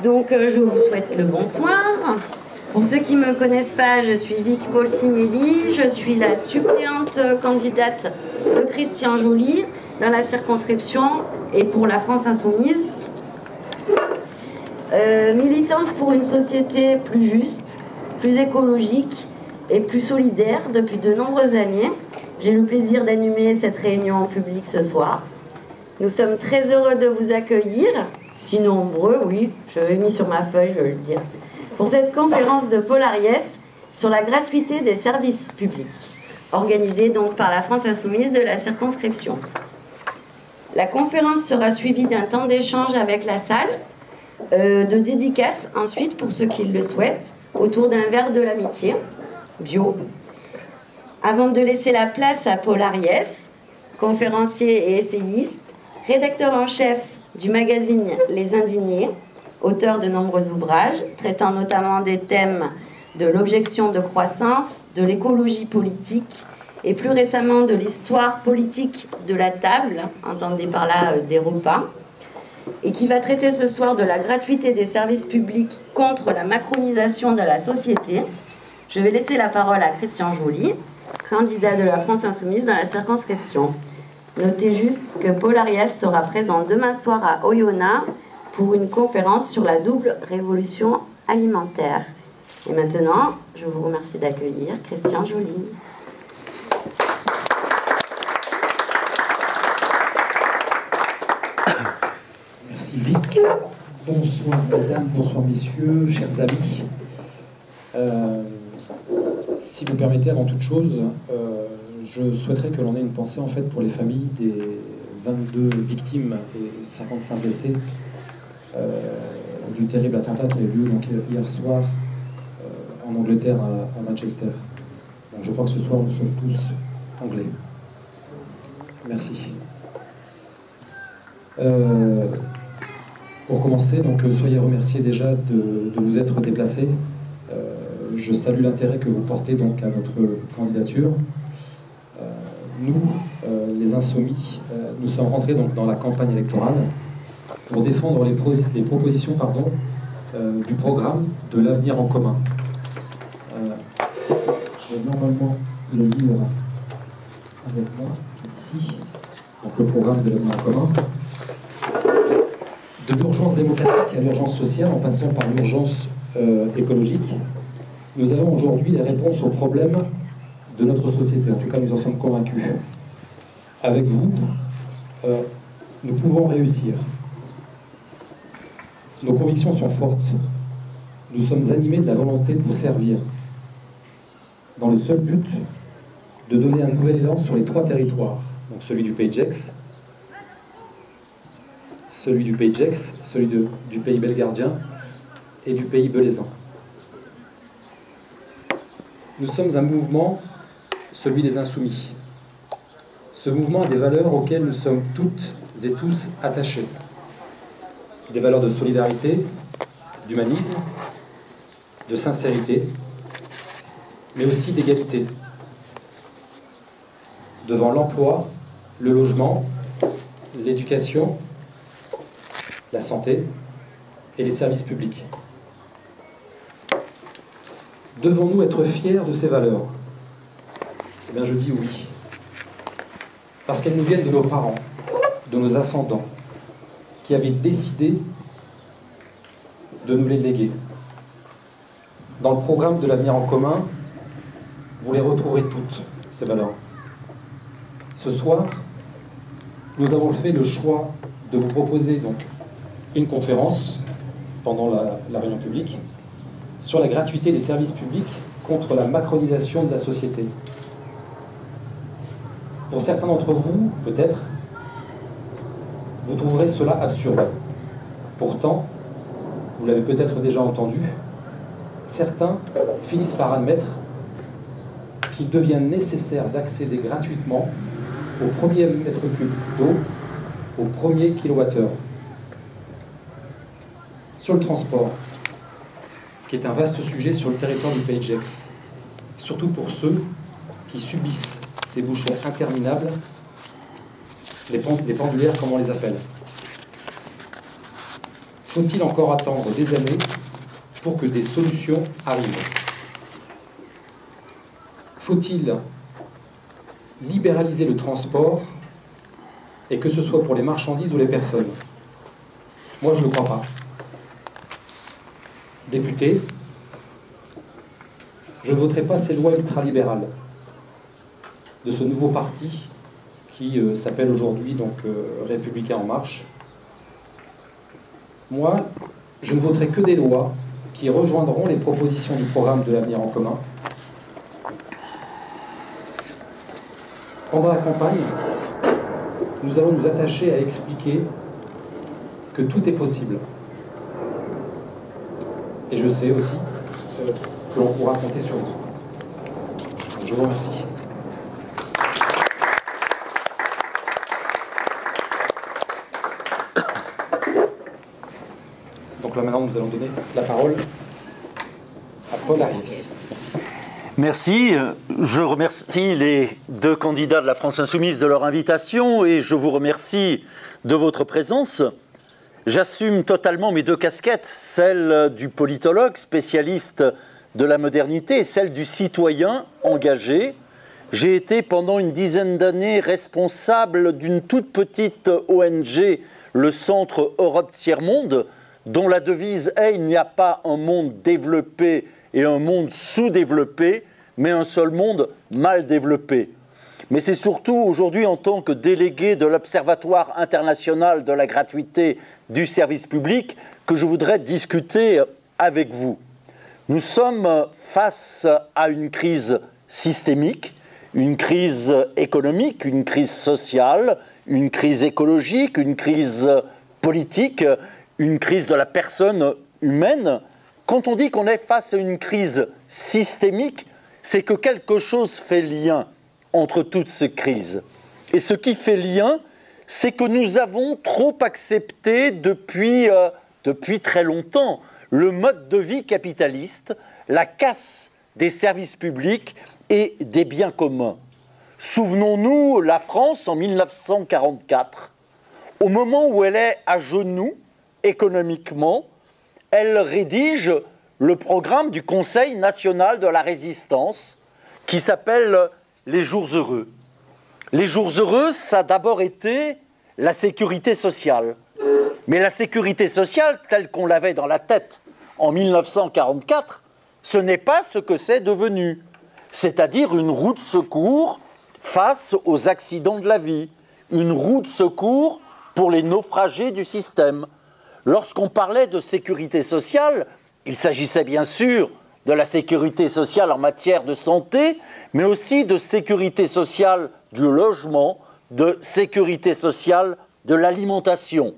Donc je vous souhaite le bonsoir. Pour ceux qui ne me connaissent pas, je suis Vic Polsinelli, je suis la suppléante candidate de Christian Joly dans la circonscription et pour la France Insoumise. Militante pour une société plus juste, plus écologique et plus solidaire depuis de nombreuses années. J'ai le plaisir d'animer cette réunion en public ce soir. Nous sommes très heureux de vous accueillir, si nombreux, oui, je l'ai mis sur ma feuille, je vais le dire, pour cette conférence de Paul Ariès sur la gratuité des services publics, organisée donc par la France Insoumise de la circonscription. La conférence sera suivie d'un temps d'échange avec la salle, de dédicaces ensuite pour ceux qui le souhaitent, autour d'un verre de l'amitié, bio. Avant de laisser la place à Paul Ariès, conférencier et essayiste, rédacteur en chef du magazine Les Indignés, auteur de nombreux ouvrages, traitant notamment des thèmes de l'objection de croissance, de l'écologie politique et plus récemment de l'histoire politique de la table, entendez par là des repas, et qui va traiter ce soir de la gratuité des services publics contre la macronisation de la société. Je vais laisser la parole à Christian Joly, candidat de la France Insoumise dans la circonscription. Notez juste que Paul Ariès sera présent demain soir à Oyonnax pour une conférence sur la double révolution alimentaire. Et maintenant, je vous remercie d'accueillir Christian Joly. Merci Vic. Bonsoir mesdames, bonsoir messieurs, chers amis. Si vous permettez, avant toute chose, je souhaiterais que l'on ait une pensée en fait pour les familles des 22 victimes et 55 blessés du terrible attentat qui a eu lieu donc, hier soir en Angleterre à Manchester. Donc, je crois que ce soir nous sommes tous anglais. Merci. Pour commencer, donc soyez remerciés déjà de vous être déplacés. Je salue l'intérêt que vous portez donc à votre candidature. Nous, les Insoumis, nous sommes rentrés donc dans la campagne électorale pour défendre les propositions du programme de l'avenir en commun. J'ai normalement le livre avec moi, ici, donc le programme de l'avenir en commun. De l'urgence démocratique à l'urgence sociale, en passant par l'urgence écologique, nous avons aujourd'hui les réponses aux problèmes de notre société. En tout cas, nous en sommes convaincus. Avec vous, nous pouvons réussir. Nos convictions sont fortes. Nous sommes animés de la volonté de vous servir, dans le seul but de donner un nouvel élan sur les 3 territoires. Donc celui du Pays Gex, celui du Pays belgardien et du Pays belaisan. Nous sommes un mouvement, celui des Insoumis. Ce mouvement a des valeurs auxquelles nous sommes toutes et tous attachés. Des valeurs de solidarité, d'humanisme, de sincérité, mais aussi d'égalité. Devant l'emploi, le logement, l'éducation, la santé et les services publics. Devons-nous être fiers de ces valeurs? Eh bien, je dis oui. Parce qu'elles nous viennent de nos parents, de nos ascendants, qui avaient décidé de nous les léguer. Dans le programme de l'avenir en commun, vous les retrouverez toutes, ces valeurs. Ce soir, nous avons fait le choix de vous proposer donc une conférence pendant la réunion publique sur la gratuité des services publics contre la macronisation de la société. Pour certains d'entre vous, peut-être, vous trouverez cela absurde. Pourtant, vous l'avez peut-être déjà entendu, certains finissent par admettre qu'il devient nécessaire d'accéder gratuitement au premier mètre cube d'eau, au premier kilowattheure. Sur le transport, qui est un vaste sujet sur le territoire du Pays Gex, surtout pour ceux qui subissent ces bouchons interminables, les pendulières comme on les appelle. Faut-il encore attendre des années pour que des solutions arrivent? Faut-il libéraliser le transport, et que ce soit pour les marchandises ou les personnes? Moi, je ne le crois pas. Député, je ne voterai pas ces lois ultralibérales de ce nouveau parti qui s'appelle aujourd'hui donc Républicains en marche. Moi, je ne voterai que des lois qui rejoindront les propositions du programme de l'avenir en commun. Pendant la campagne, nous allons nous attacher à expliquer que tout est possible. Et je sais aussi que l'on pourra compter sur vous. Je vous remercie. Donc là maintenant, nous allons donner la parole à Paul Ariès. Merci. Merci. Je remercie les deux candidats de la France Insoumise de leur invitation et je vous remercie de votre présence. J'assume totalement mes deux casquettes, celle du politologue, spécialiste de la modernité, et celle du citoyen engagé. J'ai été pendant une dizaine d'années responsable d'une toute petite ONG, le Centre Europe Tiers-Monde, dont la devise est « Il n'y a pas un monde développé et un monde sous-développé, mais un seul monde mal développé ». Mais c'est surtout aujourd'hui, en tant que délégué de l'Observatoire international de la gratuité du service public, que je voudrais discuter avec vous. Nous sommes face à une crise systémique, une crise économique, une crise sociale, une crise écologique, une crise politique, une crise de la personne humaine. Quand on dit qu'on est face à une crise systémique, c'est que quelque chose fait lien entre toutes ces crises. Et ce qui fait lien, c'est que nous avons trop accepté depuis très longtemps le mode de vie capitaliste, la casse des services publics et des biens communs. Souvenons-nous, la France, en 1944, au moment où elle est à genoux économiquement, elle rédige le programme du Conseil national de la résistance qui s'appelle les jours heureux. Les jours heureux, ça a d'abord été la sécurité sociale. Mais la sécurité sociale, telle qu'on l'avait dans la tête en 1944, ce n'est pas ce que c'est devenu. C'est-à-dire une roue de secours face aux accidents de la vie, une roue de secours pour les naufragés du système. Lorsqu'on parlait de sécurité sociale, il s'agissait bien sûr de la sécurité sociale en matière de santé, mais aussi de sécurité sociale du logement, de sécurité sociale de l'alimentation.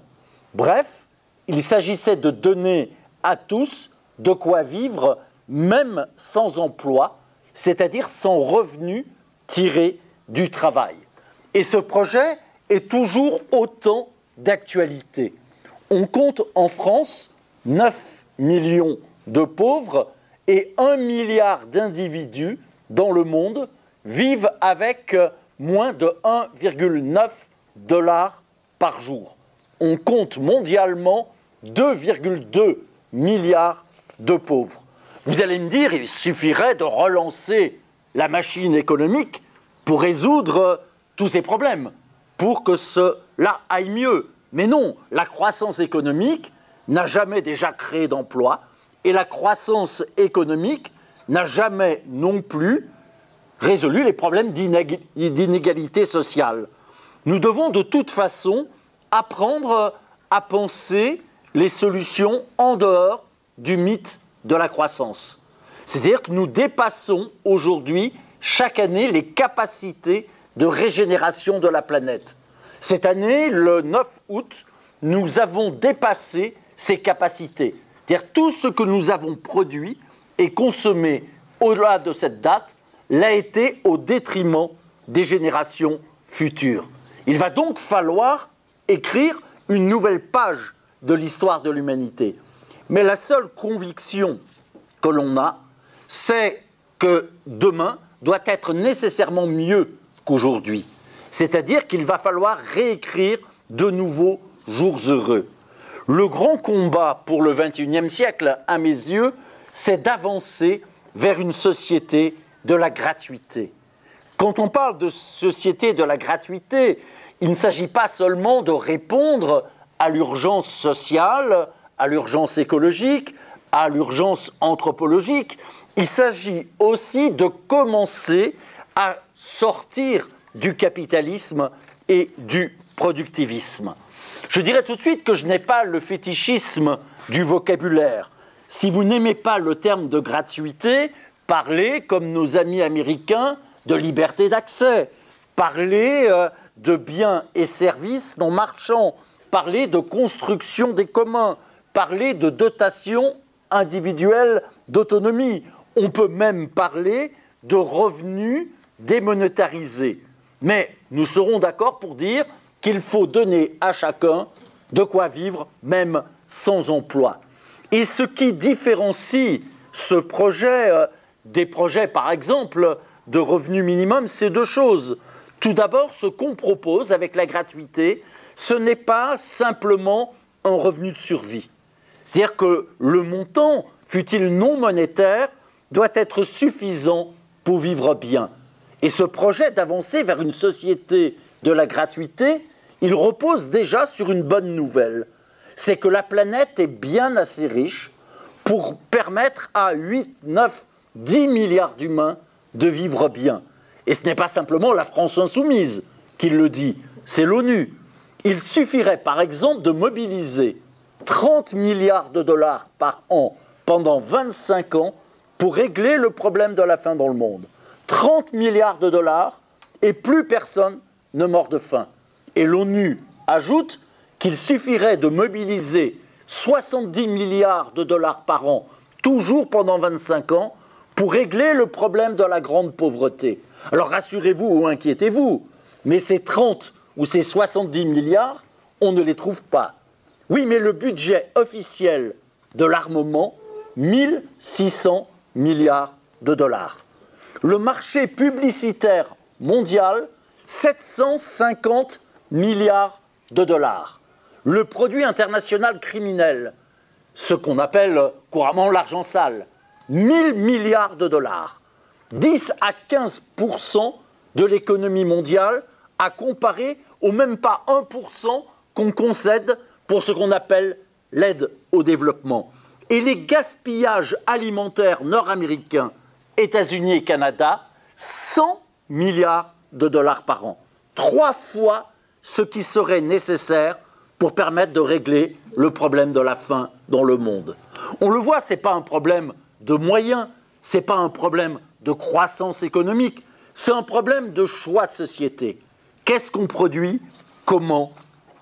Bref, il s'agissait de donner à tous de quoi vivre, même sans emploi, c'est-à-dire sans revenu tiré du travail. Et ce projet est toujours autant d'actualité. On compte en France 9 millions de pauvres et 1 milliard d'individus dans le monde vivent avec moins de 1,9 $ par jour. On compte mondialement 2,2 milliards de pauvres. Vous allez me dire, il suffirait de relancer la machine économique pour résoudre tous ces problèmes, pour que cela aille mieux. Mais non, la croissance économique n'a jamais déjà créé d'emplois et la croissance économique n'a jamais non plus résolu les problèmes d'inégalité sociale. Nous devons de toute façon apprendre à penser les solutions en dehors du mythe de la croissance. C'est-à-dire que nous dépassons aujourd'hui, chaque année, les capacités de régénération de la planète. Cette année, le 9 août, nous avons dépassé ces capacités. C'est-à-dire tout ce que nous avons produit et consommé au-delà de cette date l'a été au détriment des générations futures. Il va donc falloir écrire une nouvelle page de l'histoire de l'humanité. Mais la seule conviction que l'on a, c'est que demain doit être nécessairement mieux qu'aujourd'hui. C'est-à-dire qu'il va falloir réécrire de nouveaux jours heureux. Le grand combat pour le XXIe siècle, à mes yeux, c'est d'avancer vers une société de la gratuité. Quand on parle de société de la gratuité, il ne s'agit pas seulement de répondre à l'urgence sociale, à l'urgence écologique, à l'urgence anthropologique. Il s'agit aussi de commencer à sortir du capitalisme et du productivisme. Je dirais tout de suite que je n'ai pas le fétichisme du vocabulaire. Si vous n'aimez pas le terme de gratuité, parlez, comme nos amis américains, de liberté d'accès. Parlez de biens et services non marchands. Parlez de construction des communs. Parlez de dotation individuelle d'autonomie. On peut même parler de revenus démonétarisés. Mais nous serons d'accord pour dire qu'il faut donner à chacun de quoi vivre, même sans emploi. Et ce qui différencie ce projet des projets, par exemple, de revenu minimum, c'est deux choses. Tout d'abord, ce qu'on propose avec la gratuité, ce n'est pas simplement un revenu de survie. C'est-à-dire que le montant, fût-il non monétaire, doit être suffisant pour vivre bien. Et ce projet d'avancer vers une société de la gratuité, il repose déjà sur une bonne nouvelle. C'est que la planète est bien assez riche pour permettre à 8, 9, 10 milliards d'humains de vivre bien. Et ce n'est pas simplement la France insoumise qui le dit, c'est l'ONU. Il suffirait par exemple de mobiliser 30 milliards de dollars par an pendant 25 ans pour régler le problème de la faim dans le monde. 30 milliards de dollars et plus personne ne meurt de faim. Et l'ONU ajoute qu'il suffirait de mobiliser 70 milliards de dollars par an, toujours pendant 25 ans, pour régler le problème de la grande pauvreté. Alors rassurez-vous ou inquiétez-vous, mais ces 30 ou ces 70 milliards, on ne les trouve pas. Oui, mais le budget officiel de l'armement, 1600 milliards de dollars. Le marché publicitaire mondial, 750 milliards de dollars. Le produit international criminel, ce qu'on appelle couramment l'argent sale, 1000 milliards de dollars. 10 à 15% de l'économie mondiale à comparer au même pas 1% qu'on concède pour ce qu'on appelle l'aide au développement. Et les gaspillages alimentaires nord-américains, États-Unis et Canada, 100 milliards de dollars par an. 3 fois ce qui serait nécessaire pour permettre de régler le problème de la faim dans le monde. On le voit, ce n'est pas un problème de moyens, ce n'est pas un problème de croissance économique, c'est un problème de choix de société. Qu'est-ce qu'on produit, comment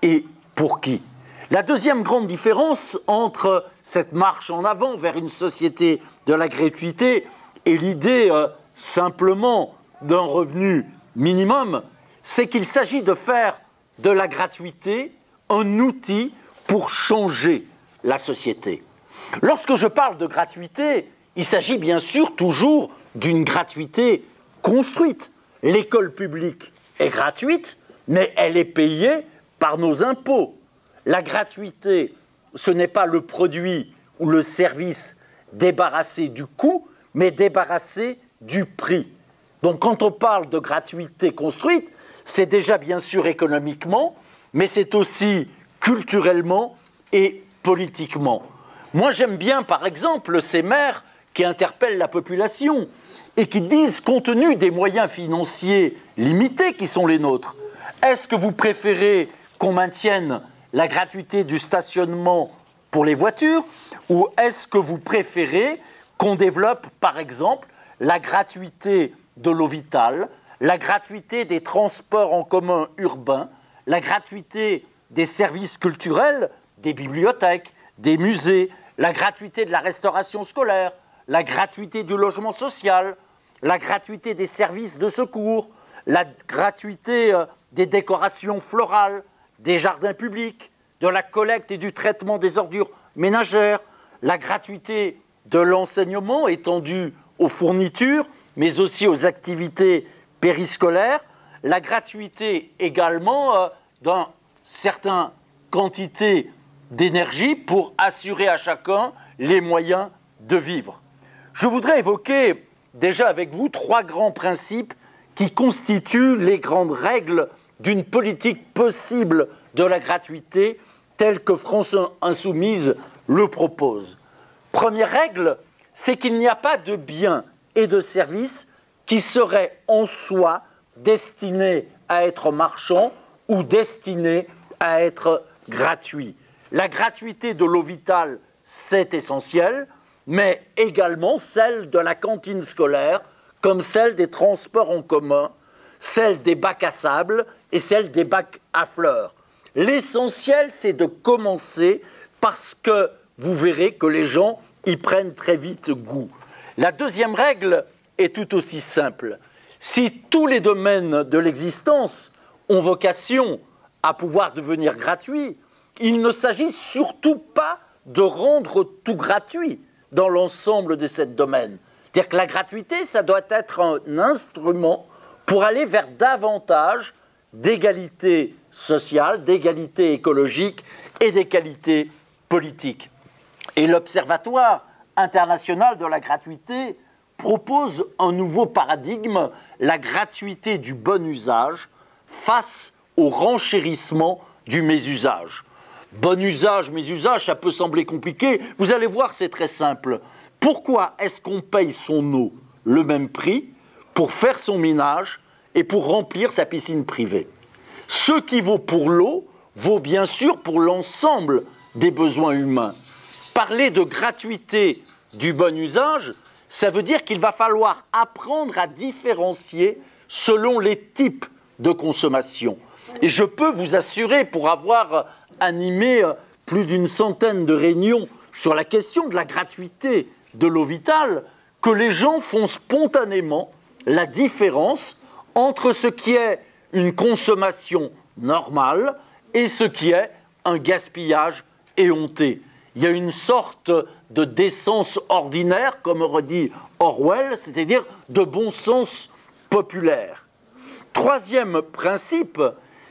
et pour qui? La deuxième grande différence entre cette marche en avant vers une société de la gratuité et l'idée simplement d'un revenu minimum, c'est qu'il s'agit de faire de la gratuité un outil pour changer la société. Lorsque je parle de gratuité, il s'agit bien sûr toujours d'une gratuité construite. L'école publique est gratuite, mais elle est payée par nos impôts. La gratuité, ce n'est pas le produit ou le service débarrassé du coût, mais débarrassé du prix. Donc quand on parle de gratuité construite, c'est déjà bien sûr économiquement, mais c'est aussi culturellement et politiquement. Moi j'aime bien par exemple ces maires qui interpellent la population et qui disent, compte tenu des moyens financiers limités qui sont les nôtres, est-ce que vous préférez qu'on maintienne la gratuité du stationnement pour les voitures ou est-ce que vous préférez qu'on développe par exemple la gratuité de l'eau vitale, la gratuité des transports en commun urbains, la gratuité des services culturels, des bibliothèques, des musées, la gratuité de la restauration scolaire, la gratuité du logement social, la gratuité des services de secours, la gratuité des décorations florales, des jardins publics, de la collecte et du traitement des ordures ménagères, la gratuité de l'enseignement étendu aux fournitures, mais aussi aux activités périscolaires, la gratuité également d'une certaine quantité d'énergie pour assurer à chacun les moyens de vivre. Je voudrais évoquer déjà avec vous 3 grands principes qui constituent les grandes règles d'une politique possible de la gratuité telle que France Insoumise le propose. Première règle, c'est qu'il n'y a pas de biens et de services qui seraient en soi destinés à être marchands ou destinés à être gratuits. La gratuité de l'eau vitale, c'est essentiel, mais également celle de la cantine scolaire, comme celle des transports en commun, celle des bacs à sable et celle des bacs à fleurs. L'essentiel, c'est de commencer parce que vous verrez que les gens y prennent très vite goût. La deuxième règle est tout aussi simple. Si tous les domaines de l'existence ont vocation à pouvoir devenir gratuits, il ne s'agit surtout pas de rendre tout gratuit dans l'ensemble de ce domaine. C'est-à-dire que la gratuité, ça doit être un instrument pour aller vers davantage d'égalité sociale, d'égalité écologique et d'égalité politique. Et l'Observatoire international de la gratuité propose un nouveau paradigme, la gratuité du bon usage face au renchérissement du mésusage. Bon usage, mésusage, ça peut sembler compliqué. Vous allez voir, c'est très simple. Pourquoi est-ce qu'on paye son eau le même prix pour faire son ménage et pour remplir sa piscine privée? Ce qui vaut pour l'eau vaut bien sûr pour l'ensemble des besoins humains. Parler de gratuité du bon usage, ça veut dire qu'il va falloir apprendre à différencier selon les types de consommation. Et je peux vous assurer, pour avoir animé plus d'une centaine de réunions sur la question de la gratuité de l'eau vitale, que les gens font spontanément la différence entre ce qui est une consommation normale et ce qui est un gaspillage éhonté. Il y a une sorte de décence ordinaire, comme redit Orwell, c'est-à-dire de bon sens populaire. Troisième principe,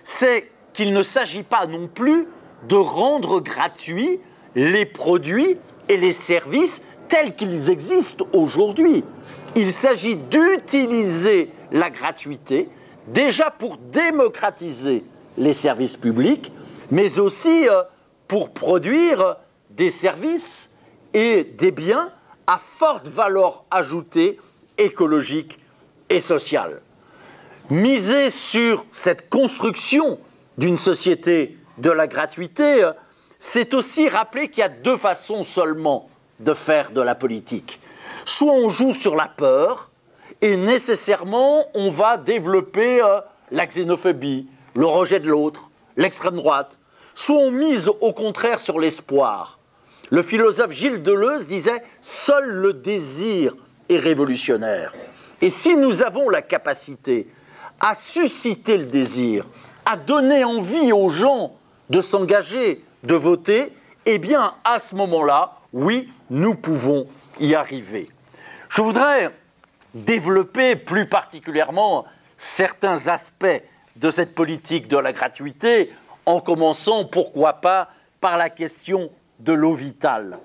c'est qu'il ne s'agit pas non plus de rendre gratuits les produits et les services tels qu'ils existent aujourd'hui. Il s'agit d'utiliser la gratuité déjà pour démocratiser les services publics, mais aussi pour produire des services et des biens à forte valeur ajoutée écologique et sociale. Miser sur cette construction d'une société de la gratuité, c'est aussi rappeler qu'il y a 2 façons seulement de faire de la politique. Soit on joue sur la peur, et nécessairement on va développer la xénophobie, le rejet de l'autre, l'extrême droite. Soit on mise au contraire sur l'espoir. Le philosophe Gilles Deleuze disait « Seul le désir est révolutionnaire ». Et si nous avons la capacité à susciter le désir, à donner envie aux gens de s'engager, de voter, eh bien, à ce moment-là, oui, nous pouvons y arriver. Je voudrais développer plus particulièrement certains aspects de cette politique de la gratuité, en commençant, pourquoi pas, par la question de l'eau vitale.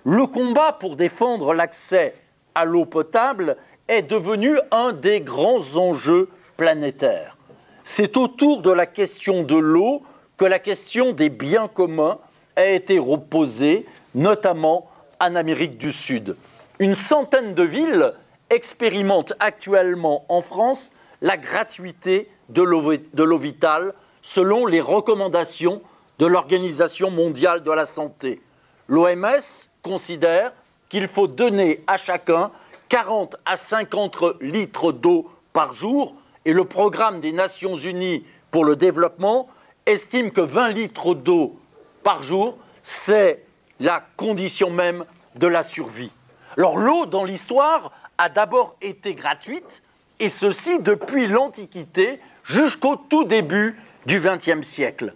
Le combat pour défendre l'accès à l'eau potable est devenu un des grands enjeux planétaires. C'est autour de la question de l'eau que la question des biens communs a été reposée, notamment en Amérique du Sud. Une centaine de villes expérimentent actuellement en France la gratuité de l'eau vitale selon les recommandations de l'Organisation mondiale de la santé. L'OMS considère qu'il faut donner à chacun 40 à 50 litres d'eau par jour et le Programme des Nations Unies pour le développement estime que 20 litres d'eau par jour, c'est la condition même de la survie. Alors l'eau, dans l'histoire, a d'abord été gratuite, et ceci depuis l'Antiquité jusqu'au tout début du XXe siècle.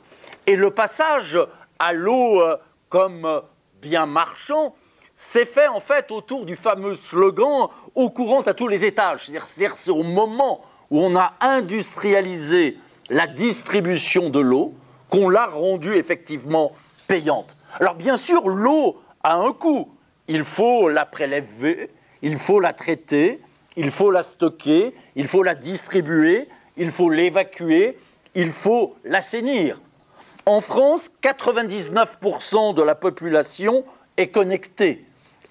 Et le passage à l'eau comme bien marchand s'est fait en fait autour du fameux slogan « eau courante à tous les étages ». C'est-à-dire c'est au moment où on a industrialisé la distribution de l'eau qu'on l'a rendue effectivement payante. Alors bien sûr, l'eau a un coût. Il faut la prélever, il faut la traiter, il faut la stocker, il faut la distribuer, il faut l'évacuer, il faut l'assainir. En France, 99% de la population est connectée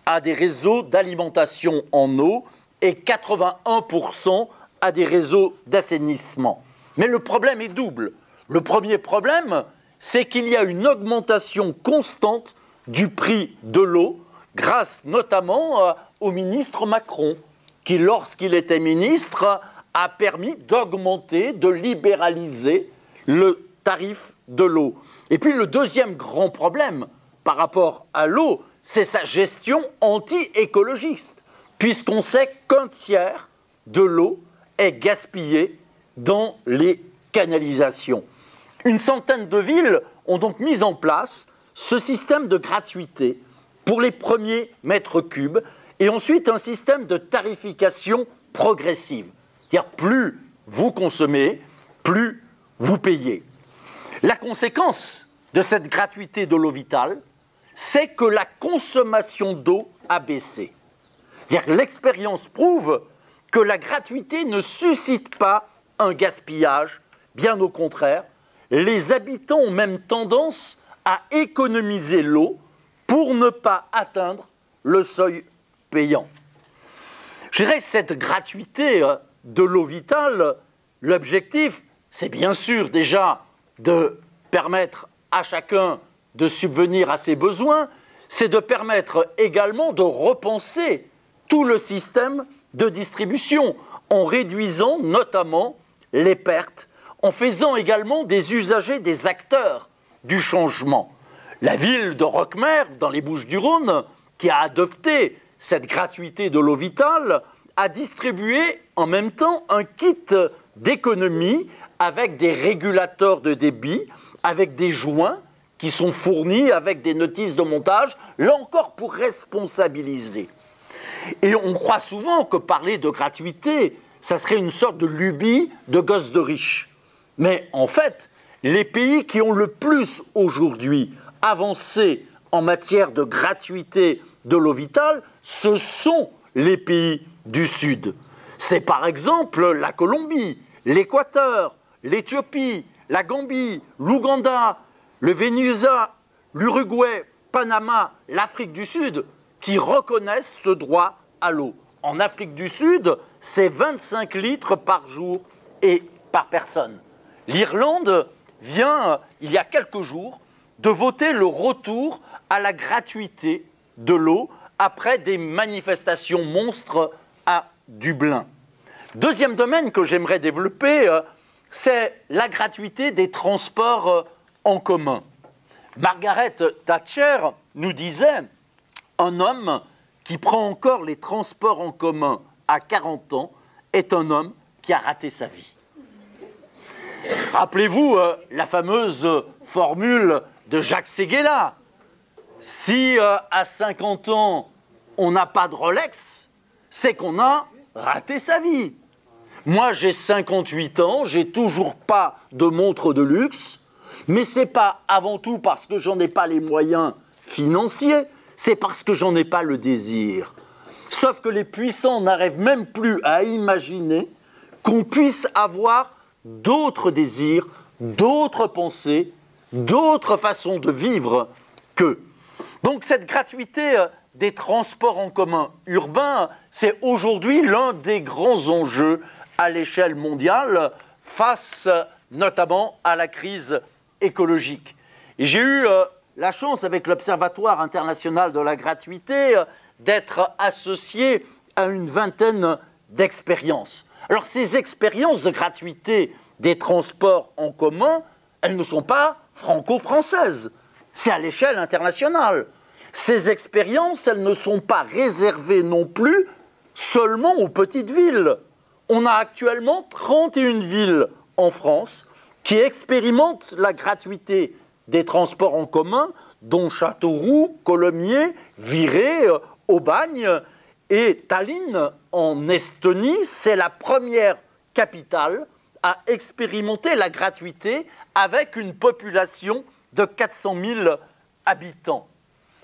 à des réseaux d'alimentation en eau et 81% à des réseaux d'assainissement. Mais le problème est double. Le premier problème, c'est qu'il y a une augmentation constante du prix de l'eau, grâce notamment au ministre Macron, qui, lorsqu'il était ministre, a permis d'augmenter, de libéraliser le tarif de l'eau. Et puis le deuxième grand problème par rapport à l'eau, c'est sa gestion anti-écologiste, puisqu'on sait qu'un tiers de l'eau est gaspillée dans les canalisations. Une centaine de villes ont donc mis en place ce système de gratuité pour les premiers mètres cubes et ensuite un système de tarification progressive. C'est-à-dire plus vous consommez, plus vous payez. La conséquence de cette gratuité de l'eau vitale, c'est que la consommation d'eau a baissé. C'est-à-dire que l'expérience prouve que la gratuité ne suscite pas un gaspillage, bien au contraire. Les habitants ont même tendance à économiser l'eau pour ne pas atteindre le seuil payant. Je dirais que cette gratuité de l'eau vitale, l'objectif, c'est bien sûr déjà de permettre à chacun de subvenir à ses besoins, c'est de permettre également de repenser tout le système de distribution en réduisant notamment les pertes, en faisant également des usagers des acteurs du changement. La ville de Roquemer, dans les Bouches-du-Rhône, qui a adopté cette gratuité de l'eau vitale, a distribué en même temps un kit d'économie avec des régulateurs de débit, avec des joints qui sont fournis avec des notices de montage, là encore pour responsabiliser. Et on croit souvent que parler de gratuité, ça serait une sorte de lubie de gosse de riche. Mais en fait, les pays qui ont le plus aujourd'hui avancé en matière de gratuité de l'eau vitale, ce sont les pays du Sud. C'est par exemple la Colombie, l'Équateur, l'Éthiopie, la Gambie, l'Ouganda, le Venezuela, l'Uruguay, Panama, l'Afrique du Sud, qui reconnaissent ce droit à l'eau. En Afrique du Sud, c'est 25 litres par jour et par personne. L'Irlande vient, il y a quelques jours, de voter le retour à la gratuité de l'eau après des manifestations monstres à Dublin. Deuxième domaine que j'aimerais développer, c'est la gratuité des transports en commun. Margaret Thatcher nous disait « Un homme qui prend encore les transports en commun à 40 ans est un homme qui a raté sa vie. » Rappelez-vous la fameuse formule de Jacques Séguéla. Si à 50 ans, on n'a pas de Rolex, c'est qu'on a raté sa vie. Moi, j'ai 58 ans, j'ai toujours pas de montre de luxe, mais c'est pas avant tout parce que j'en ai pas les moyens financiers, c'est parce que j'en ai pas le désir. Sauf que les puissants n'arrivent même plus à imaginer qu'on puisse avoir d'autres désirs, d'autres pensées, d'autres façons de vivre qu'eux. Donc cette gratuité des transports en commun urbains, c'est aujourd'hui l'un des grands enjeux à l'échelle mondiale face notamment à la crise écologique. Et j'ai eu la chance avec l'Observatoire international de la gratuité d'être associé à une vingtaine d'expériences. Alors ces expériences de gratuité des transports en commun, elles ne sont pas franco-françaises, c'est à l'échelle internationale. Ces expériences, elles ne sont pas réservées non plus seulement aux petites villes. On a actuellement 31 villes en France qui expérimentent la gratuité des transports en commun, dont Châteauroux, Colomiers, Viré, Aubagne et Tallinn en Estonie. C'est la première capitale à expérimenter la gratuité avec une population de 400 000 habitants.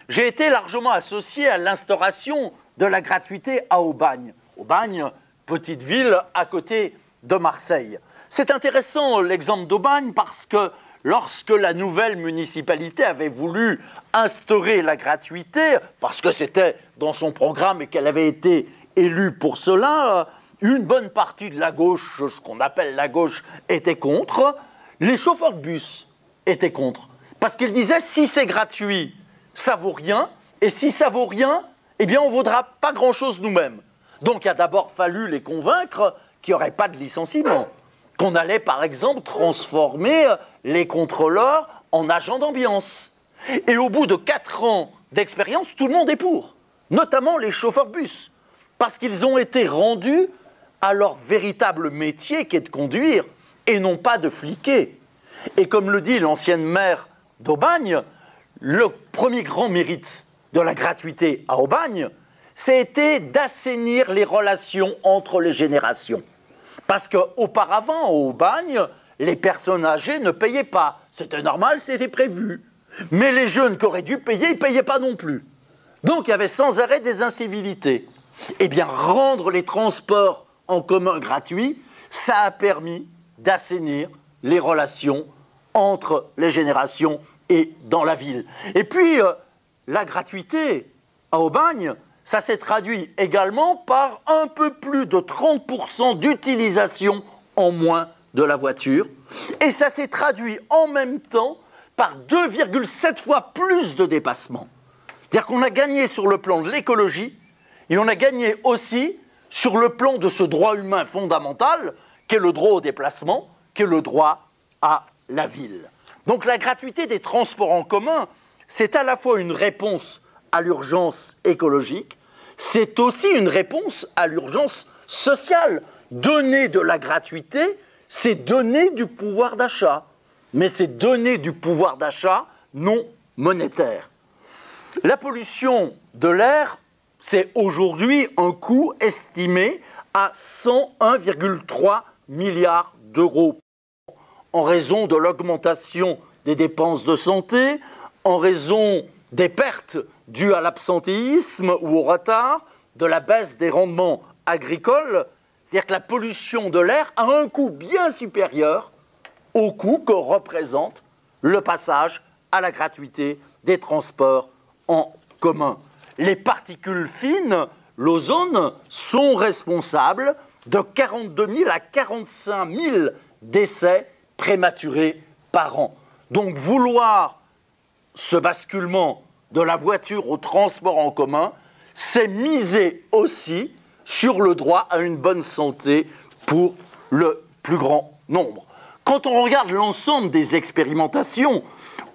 J'ai été largement associé à l'instauration de la gratuité à Aubagne. Aubagne, petite ville à côté de Marseille. C'est intéressant l'exemple d'Aubagne parce que lorsque la nouvelle municipalité avait voulu instaurer la gratuité, parce que c'était dans son programme et qu'elle avait été élue pour cela, une bonne partie de la gauche, ce qu'on appelle la gauche, était contre. Les chauffeurs de bus étaient contre. Parce qu'ils disaient, si c'est gratuit, ça vaut rien. Et si ça vaut rien, eh bien, on ne vaudra pas grand-chose nous-mêmes. Donc, il a d'abord fallu les convaincre qu'il n'y aurait pas de licenciement. Qu'on allait, par exemple, transformer les contrôleurs en agents d'ambiance. Et au bout de 4 ans d'expérience, tout le monde est pour. Notamment les chauffeurs de bus. Parce qu'ils ont été rendus à leur véritable métier qui est de conduire et non pas de fliquer. Et comme le dit l'ancienne maire d'Aubagne, le premier grand mérite de la gratuité à Aubagne, c'était d'assainir les relations entre les générations. Parce qu'auparavant, à Aubagne, les personnes âgées ne payaient pas. C'était normal, c'était prévu. Mais les jeunes qui auraient dû payer, ils ne payaient pas non plus. Donc il y avait sans arrêt des incivilités. Eh bien, rendre les transports en commun gratuits, ça a permis d'assainir les relations entre les générations et dans la ville. Et puis, la gratuité à Aubagne, ça s'est traduit également par un peu plus de 30% d'utilisation en moins de la voiture. Et ça s'est traduit en même temps par 2,7 fois plus de dépassements. C'est-à-dire qu'on a gagné sur le plan de l'écologie et on a gagné aussi sur le plan de ce droit humain fondamental qu'est le droit au déplacement, qu'est le droit à la ville. Donc la gratuité des transports en commun, c'est à la fois une réponse à l'urgence écologique, c'est aussi une réponse à l'urgence sociale. Donner de la gratuité, c'est donner du pouvoir d'achat, mais c'est donner du pouvoir d'achat non monétaire. La pollution de l'air, c'est aujourd'hui un coût estimé à 101,3 milliards d'euros en raison de l'augmentation des dépenses de santé, en raison des pertes dues à l'absentéisme ou au retard, de la baisse des rendements agricoles. C'est-à-dire que la pollution de l'air a un coût bien supérieur au coût que représente le passage à la gratuité des transports en commun. Les particules fines, l'ozone, sont responsables de 42 000 à 45 000 décès prématurés par an. Donc vouloir ce basculement de la voiture au transport en commun, c'est miser aussi sur le droit à une bonne santé pour le plus grand nombre. Quand on regarde l'ensemble des expérimentations,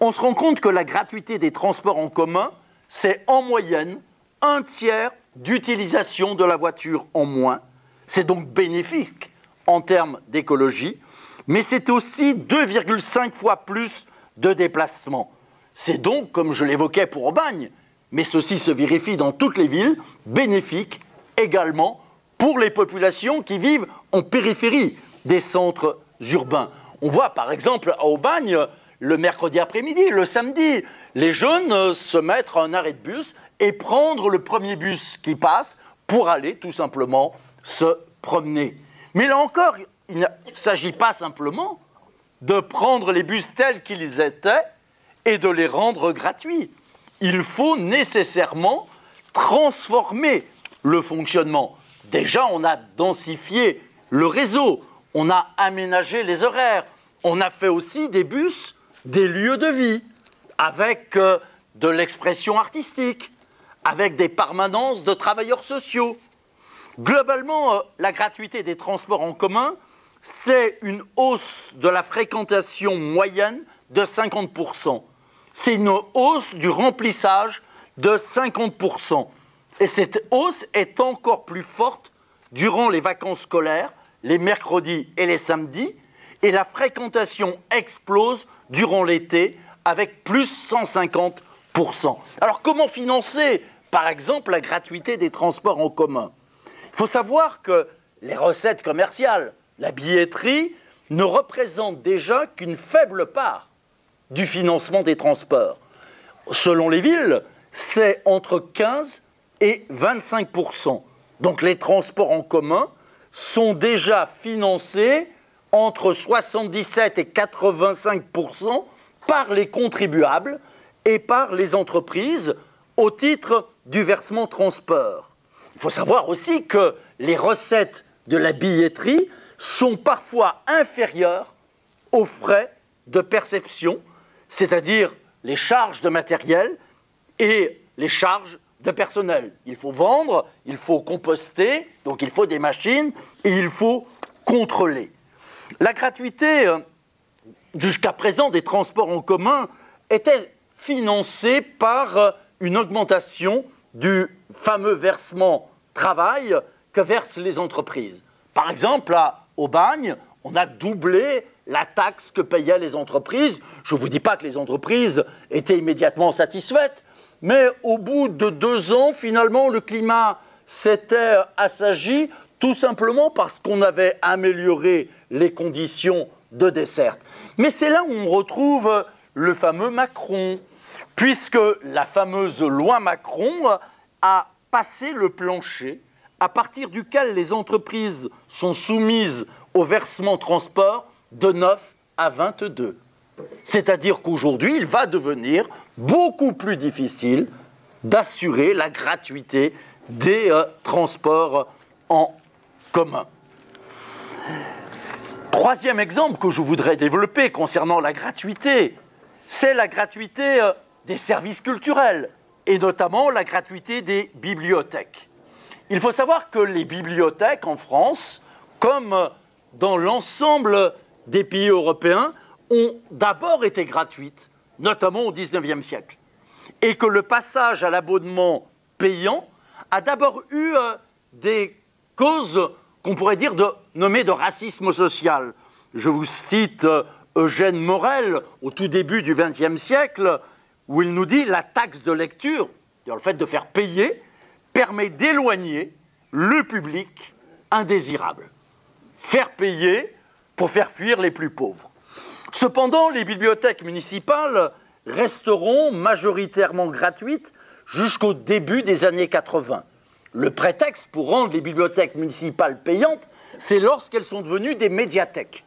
on se rend compte que la gratuité des transports en commun, c'est en moyenne un tiers d'utilisation de la voiture en moins. C'est donc bénéfique en termes d'écologie, mais c'est aussi 2,5 fois plus de déplacements. C'est donc, comme je l'évoquais pour Aubagne, mais ceci se vérifie dans toutes les villes, bénéfique également pour les populations qui vivent en périphérie des centres urbains. On voit par exemple à Aubagne, le mercredi après-midi, le samedi, les jeunes se mettent à un arrêt de bus et prendre le premier bus qui passe pour aller tout simplement se promener. Mais là encore, il ne s'agit pas simplement de prendre les bus tels qu'ils étaient et de les rendre gratuits. Il faut nécessairement transformer le fonctionnement. Déjà, on a densifié le réseau, on a aménagé les horaires, on a fait aussi des bus, des lieux de vie, avec de l'expression artistique, avec des permanences de travailleurs sociaux. Globalement, la gratuité des transports en commun, c'est une hausse de la fréquentation moyenne de 50%. C'est une hausse du remplissage de 50%. Et cette hausse est encore plus forte durant les vacances scolaires, les mercredis et les samedis, et la fréquentation explose durant l'été avec plus 150%. Alors comment financer, par exemple, la gratuité des transports en commun? Il faut savoir que les recettes commerciales, la billetterie, ne représentent déjà qu'une faible part du financement des transports. selon les villes, c'est entre 15 et 25%. Donc les transports en commun sont déjà financés entre 77 et 85% par les contribuables et par les entreprises au titre du versement transport. Il faut savoir aussi que les recettes de la billetterie sont parfois inférieures aux frais de perception, c'est-à-dire les charges de matériel et les charges de personnel. Il faut vendre, il faut composter, donc il faut des machines et il faut contrôler. La gratuité, jusqu'à présent, des transports en commun était financée par une augmentation du fameux versement travail que versent les entreprises. Par exemple, à Aubagne, on a doublé la taxe que payaient les entreprises. Je ne vous dis pas que les entreprises étaient immédiatement satisfaites, mais au bout de 2 ans, finalement, le climat s'était assagi, tout simplement parce qu'on avait amélioré les conditions de desserte. Mais c'est là où on retrouve le fameux Macron, puisque la fameuse loi Macron a passé le plancher à partir duquel les entreprises sont soumises au versement transport de 9 à 22. C'est-à-dire qu'aujourd'hui, il va devenir beaucoup plus difficile d'assurer la gratuité des transports en commun. Troisième exemple que je voudrais développer concernant la gratuité, c'est la gratuité des services culturels, et notamment la gratuité des bibliothèques. Il faut savoir que les bibliothèques en France, comme dans l'ensemble des pays européens, ont d'abord été gratuites, notamment au XIXe siècle. Et que le passage à l'abonnement payant a d'abord eu des causes qu'on pourrait dire nommées de racisme social. Je vous cite Eugène Morel, au tout début du XXe siècle, où il nous dit « La taxe de lecture, le fait de faire payer, permet d'éloigner le public indésirable. Faire payer pour faire fuir les plus pauvres. » Cependant, les bibliothèques municipales resteront majoritairement gratuites jusqu'au début des années 80. Le prétexte pour rendre les bibliothèques municipales payantes, c'est lorsqu'elles sont devenues des médiathèques.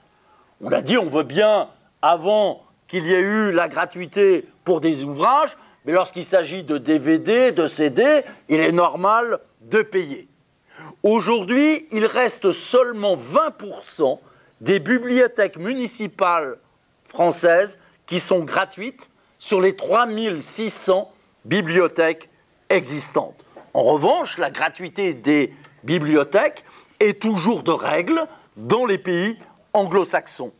On l'a dit, on veut bien, avant qu'il y ait eu la gratuité pour des ouvrages, mais lorsqu'il s'agit de DVD, de CD, il est normal de payer. Aujourd'hui, il reste seulement 20% des bibliothèques municipales françaises qui sont gratuites sur les 3600 bibliothèques existantes. En revanche, la gratuité des bibliothèques est toujours de règle dans les pays anglo-saxons.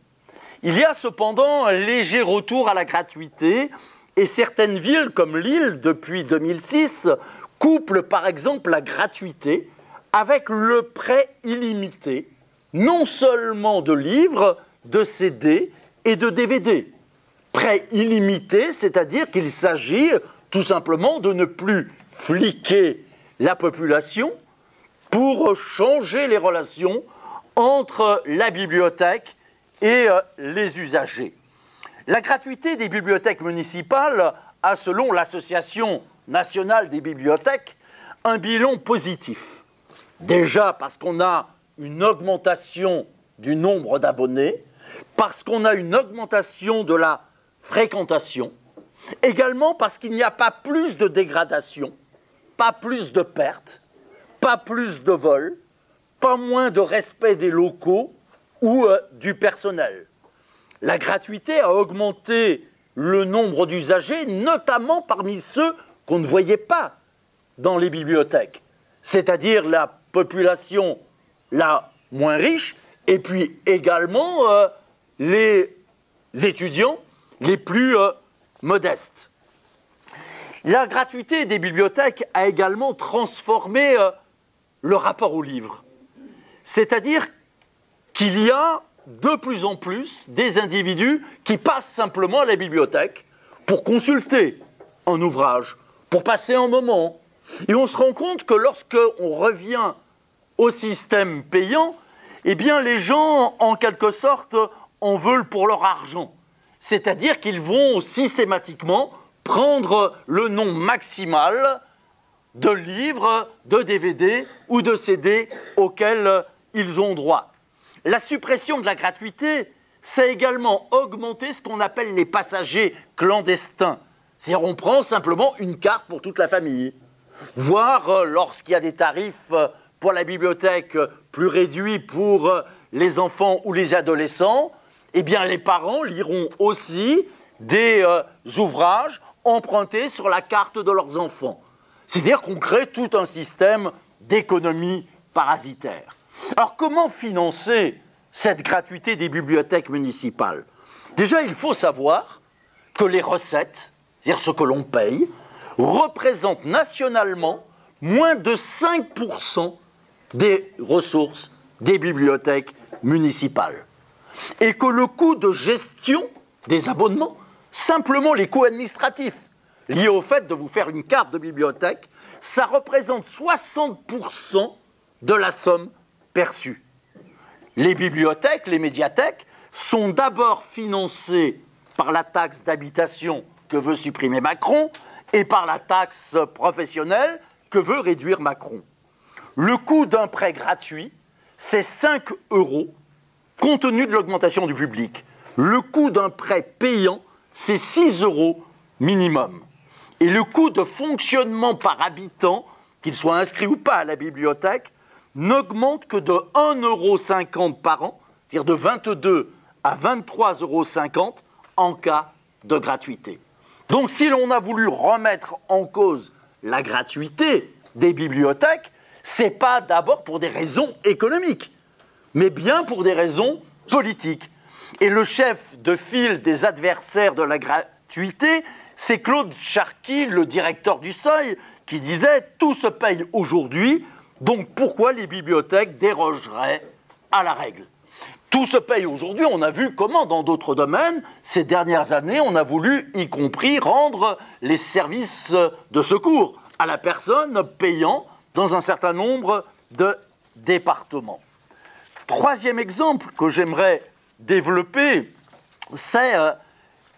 Il y a cependant un léger retour à la gratuité et certaines villes comme Lille, depuis 2006, couplent par exemple la gratuité avec le prêt illimité, non seulement de livres, de CD et de DVD. Prêt illimité, c'est-à-dire qu'il s'agit tout simplement de ne plus fliquer la population pour changer les relations entre la bibliothèque et les usagers. La gratuité des bibliothèques municipales a, selon l'Association nationale des bibliothèques, un bilan positif. Déjà parce qu'on a une augmentation du nombre d'abonnés, parce qu'on a une augmentation de la fréquentation, également parce qu'il n'y a pas plus de dégradation, pas plus de pertes, pas plus de vols, pas moins de respect des locaux ou du personnel. La gratuité a augmenté le nombre d'usagers, notamment parmi ceux qu'on ne voyait pas dans les bibliothèques, c'est-à-dire la population la moins riche, et puis également les étudiants les plus modestes. La gratuité des bibliothèques a également transformé le rapport au livre. C'est-à-dire qu'il y a de plus en plus des individus qui passent simplement à la bibliothèque pour consulter un ouvrage, pour passer un moment. Et on se rend compte que lorsqu'on revient au système payant, eh bien les gens, en quelque sorte, en veulent pour leur argent. C'est-à-dire qu'ils vont systématiquement prendre le nombre maximal de livres, de DVD ou de CD auxquels ils ont droit. La suppression de la gratuité, c'est également augmenter ce qu'on appelle les passagers clandestins. C'est-à-dire on prend simplement une carte pour toute la famille. Voire lorsqu'il y a des tarifs pour la bibliothèque plus réduits pour les enfants ou les adolescents, eh bien les parents liront aussi des ouvrages empruntés sur la carte de leurs enfants. C'est-à-dire qu'on crée tout un système d'économie parasitaire. Alors comment financer cette gratuité des bibliothèques municipales? Déjà, il faut savoir que les recettes, c'est-à-dire ce que l'on paye, représentent nationalement moins de 5% des ressources des bibliothèques municipales. Et que le coût de gestion des abonnements, simplement les coûts administratifs liés au fait de vous faire une carte de bibliothèque, ça représente 60% de la somme perçue. Les bibliothèques, les médiathèques, sont d'abord financées par la taxe d'habitation que veut supprimer Macron et par la taxe professionnelle que veut réduire Macron. Le coût d'un prêt gratuit, c'est 5 € compte tenu de l'augmentation du public. Le coût d'un prêt payant, c'est 6 € minimum. Et le coût de fonctionnement par habitant, qu'il soit inscrit ou pas à la bibliothèque, n'augmente que de 1,50 € par an, c'est-à-dire de 22 à 23,50 € en cas de gratuité. Donc si l'on a voulu remettre en cause la gratuité des bibliothèques, ce n'est pas d'abord pour des raisons économiques, mais bien pour des raisons politiques. Et le chef de file des adversaires de la gratuité, c'est Claude Charqui, le directeur du Seuil, qui disait « Tout se paye aujourd'hui, donc pourquoi les bibliothèques dérogeraient à la règle ?» Tout se paye aujourd'hui, on a vu comment dans d'autres domaines, ces dernières années, on a voulu y compris rendre les services de secours à la personne payant dans un certain nombre de départements. Troisième exemple que j'aimerais développer, c'est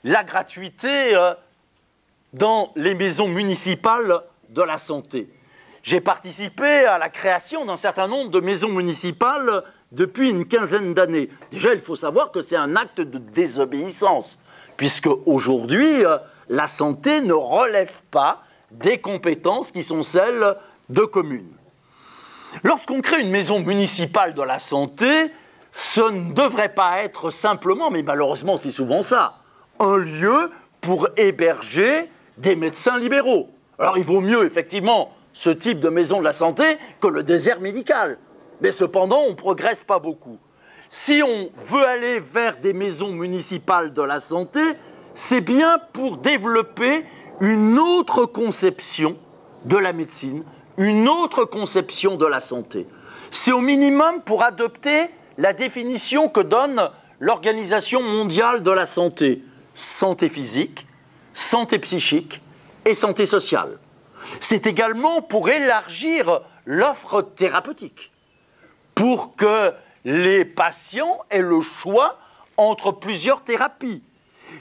la gratuité dans les maisons municipales de la santé. J'ai participé à la création d'un certain nombre de maisons municipales depuis une quinzaine d'années. Déjà, il faut savoir que c'est un acte de désobéissance, puisque aujourd'hui, la santé ne relève pas des compétences qui sont celles de communes. Lorsqu'on crée une maison municipale de la santé, ce ne devrait pas être simplement, mais malheureusement c'est souvent ça, un lieu pour héberger des médecins libéraux. Alors il vaut mieux effectivement ce type de maison de la santé que le désert médical. Mais cependant, on ne progresse pas beaucoup. Si on veut aller vers des maisons municipales de la santé, c'est bien pour développer une autre conception de la médecine, une autre conception de la santé. C'est au minimum pour adopter la définition que donne l'Organisation mondiale de la santé. Santé physique, santé psychique et santé sociale. C'est également pour élargir l'offre thérapeutique, pour que les patients aient le choix entre plusieurs thérapies.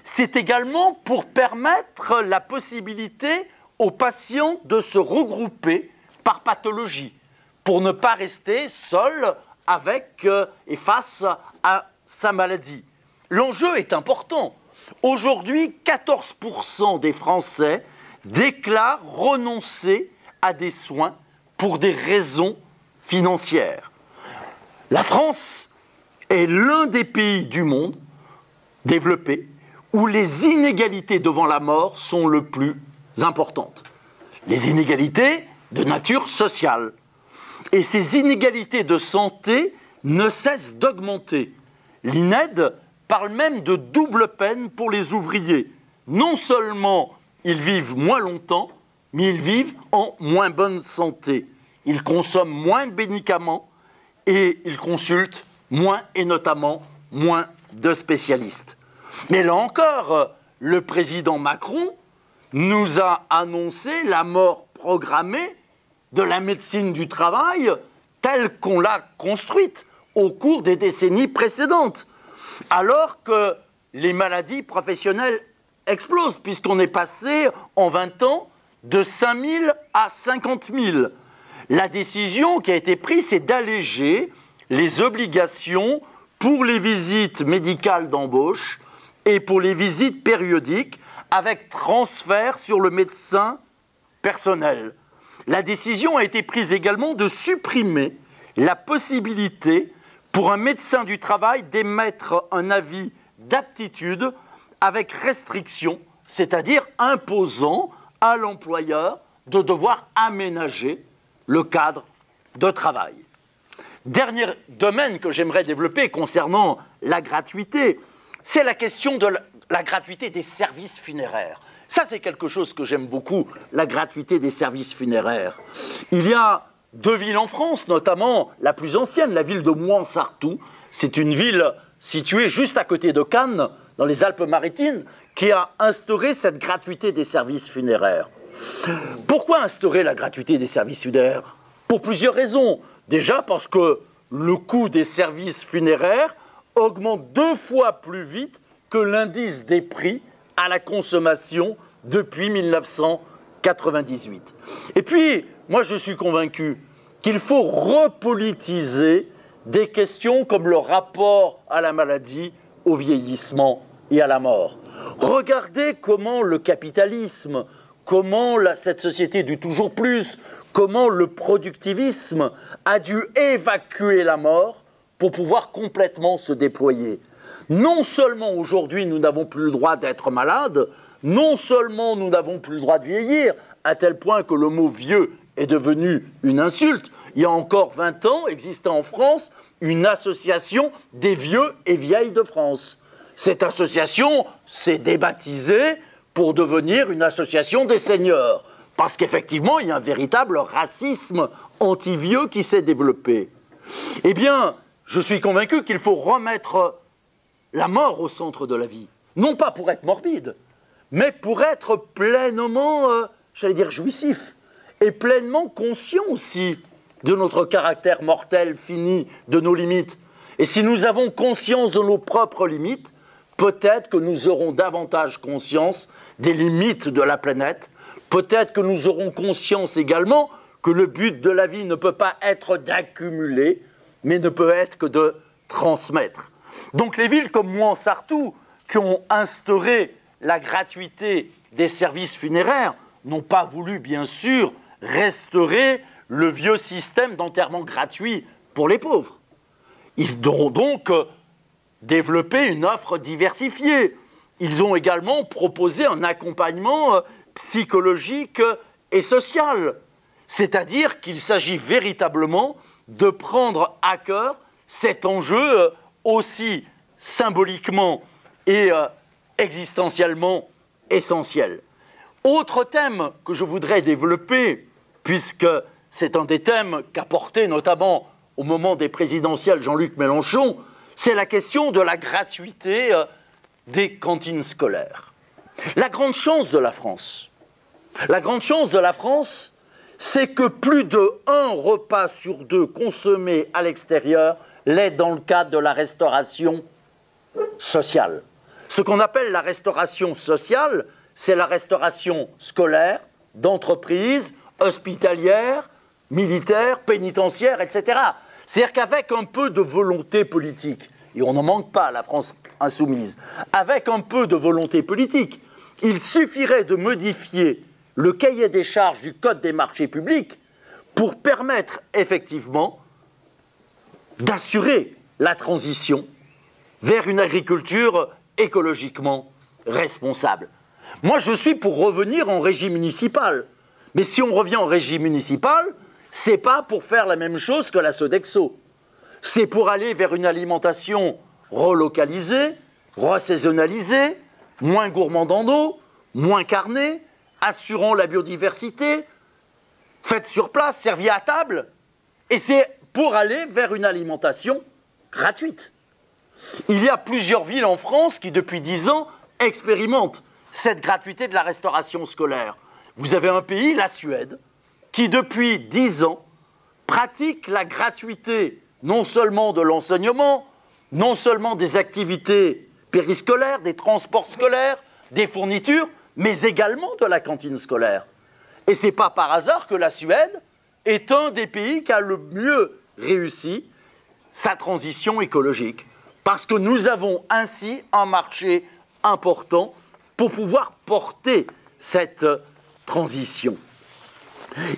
C'est également pour permettre la possibilité aux patients de se regrouper par pathologie, pour ne pas rester seul avec et face à sa maladie. L'enjeu est important. Aujourd'hui, 14% des Français déclarent renoncer à des soins pour des raisons financières. La France est l'un des pays du monde développé où les inégalités devant la mort sont le plus importantes. Les inégalités de nature sociale. Et ces inégalités de santé ne cessent d'augmenter. L'INED parle même de double peine pour les ouvriers. Non seulement ils vivent moins longtemps, mais ils vivent en moins bonne santé. Ils consomment moins de médicaments et ils consultent moins et notamment moins de spécialistes. Mais là encore, le président Macron nous a annoncé la mort programmée de la médecine du travail telle qu'on l'a construite au cours des décennies précédentes, alors que les maladies professionnelles explose, puisqu'on est passé en 20 ans de 5 000 à 50 000. La décision qui a été prise, c'est d'alléger les obligations pour les visites médicales d'embauche et pour les visites périodiques, avec transfert sur le médecin personnel. La décision a été prise également de supprimer la possibilité pour un médecin du travail d'émettre un avis d'aptitude avec restriction, c'est-à-dire imposant à l'employeur de devoir aménager le cadre de travail. Dernier domaine que j'aimerais développer concernant la gratuité, c'est la question de la gratuité des services funéraires. Ça, c'est quelque chose que j'aime beaucoup, la gratuité des services funéraires. Il y a 2 villes en France, notamment la plus ancienne, la ville de Mouans-Sartoux. C'est une ville située juste à côté de Cannes, dans les Alpes-Maritimes, qui a instauré cette gratuité des services funéraires. Pourquoi instaurer la gratuité des services funéraires? Pour plusieurs raisons. Déjà parce que le coût des services funéraires augmente 2 fois plus vite que l'indice des prix à la consommation depuis 1998. Et puis, moi je suis convaincu qu'il faut repolitiser des questions comme le rapport à la maladie, au vieillissement et à la mort. Regardez comment le capitalisme, comment cette société du toujours plus, comment le productivisme a dû évacuer la mort pour pouvoir complètement se déployer. Non seulement aujourd'hui nous n'avons plus le droit d'être malades, non seulement nous n'avons plus le droit de vieillir, à tel point que le mot vieux est devenu une insulte. Il y a encore 20 ans, existait en France une association des vieux et vieilles de France. Cette association s'est débaptisée pour devenir une association des seniors. Parce qu'effectivement, il y a un véritable racisme anti-vieux qui s'est développé. Eh bien, je suis convaincu qu'il faut remettre la mort au centre de la vie. Non pas pour être morbide, mais pour être pleinement, j'allais dire, jouissif. Et pleinement conscient aussi de notre caractère mortel, fini, de nos limites. Et si nous avons conscience de nos propres limites, peut-être que nous aurons davantage conscience des limites de la planète. Peut-être que nous aurons conscience également que le but de la vie ne peut pas être d'accumuler, mais ne peut être que de transmettre. Donc les villes comme Mouans-Sartoux, qui ont instauré la gratuité des services funéraires, n'ont pas voulu, bien sûr, restaurer le vieux système d'enterrement gratuit pour les pauvres. Ils ont donc développé une offre diversifiée. Ils ont également proposé un accompagnement psychologique et social. C'est-à-dire qu'il s'agit véritablement de prendre à cœur cet enjeu aussi symboliquement et existentiellement essentiel. Autre thème que je voudrais développer, puisque c'est un des thèmes qu'a porté notamment au moment des présidentielles Jean-Luc Mélenchon, c'est la question de la gratuité des cantines scolaires. La grande chance de la France, c'est que plus de 1 repas sur 2 consommé à l'extérieur l'est dans le cadre de la restauration sociale. Ce qu'on appelle la restauration sociale, c'est la restauration scolaire, d'entreprise, hospitalière, militaire, pénitentiaire, etc. C'est-à-dire qu'avec un peu de volonté politique, et on n'en manque pas, la France insoumise, avec un peu de volonté politique, il suffirait de modifier le cahier des charges du Code des marchés publics pour permettre effectivement d'assurer la transition vers une agriculture écologiquement responsable. Moi, je suis pour revenir en régime municipal. Mais si on revient en régime municipal, c'est pas pour faire la même chose que la Sodexo. C'est pour aller vers une alimentation relocalisée, resaisonnalisée, moins gourmande en eau, moins carnée, assurant la biodiversité, faite sur place, servie à table. Et c'est pour aller vers une alimentation gratuite. Il y a plusieurs villes en France qui, depuis 10 ans, expérimentent cette gratuité de la restauration scolaire. Vous avez un pays, la Suède, qui depuis 10 ans pratique la gratuité non seulement de l'enseignement, non seulement des activités périscolaires, des transports scolaires, des fournitures, mais également de la cantine scolaire. Et ce n'est pas par hasard que la Suède est un des pays qui a le mieux réussi sa transition écologique. Parce que nous avons ainsi un marché important pour pouvoir porter cette transition.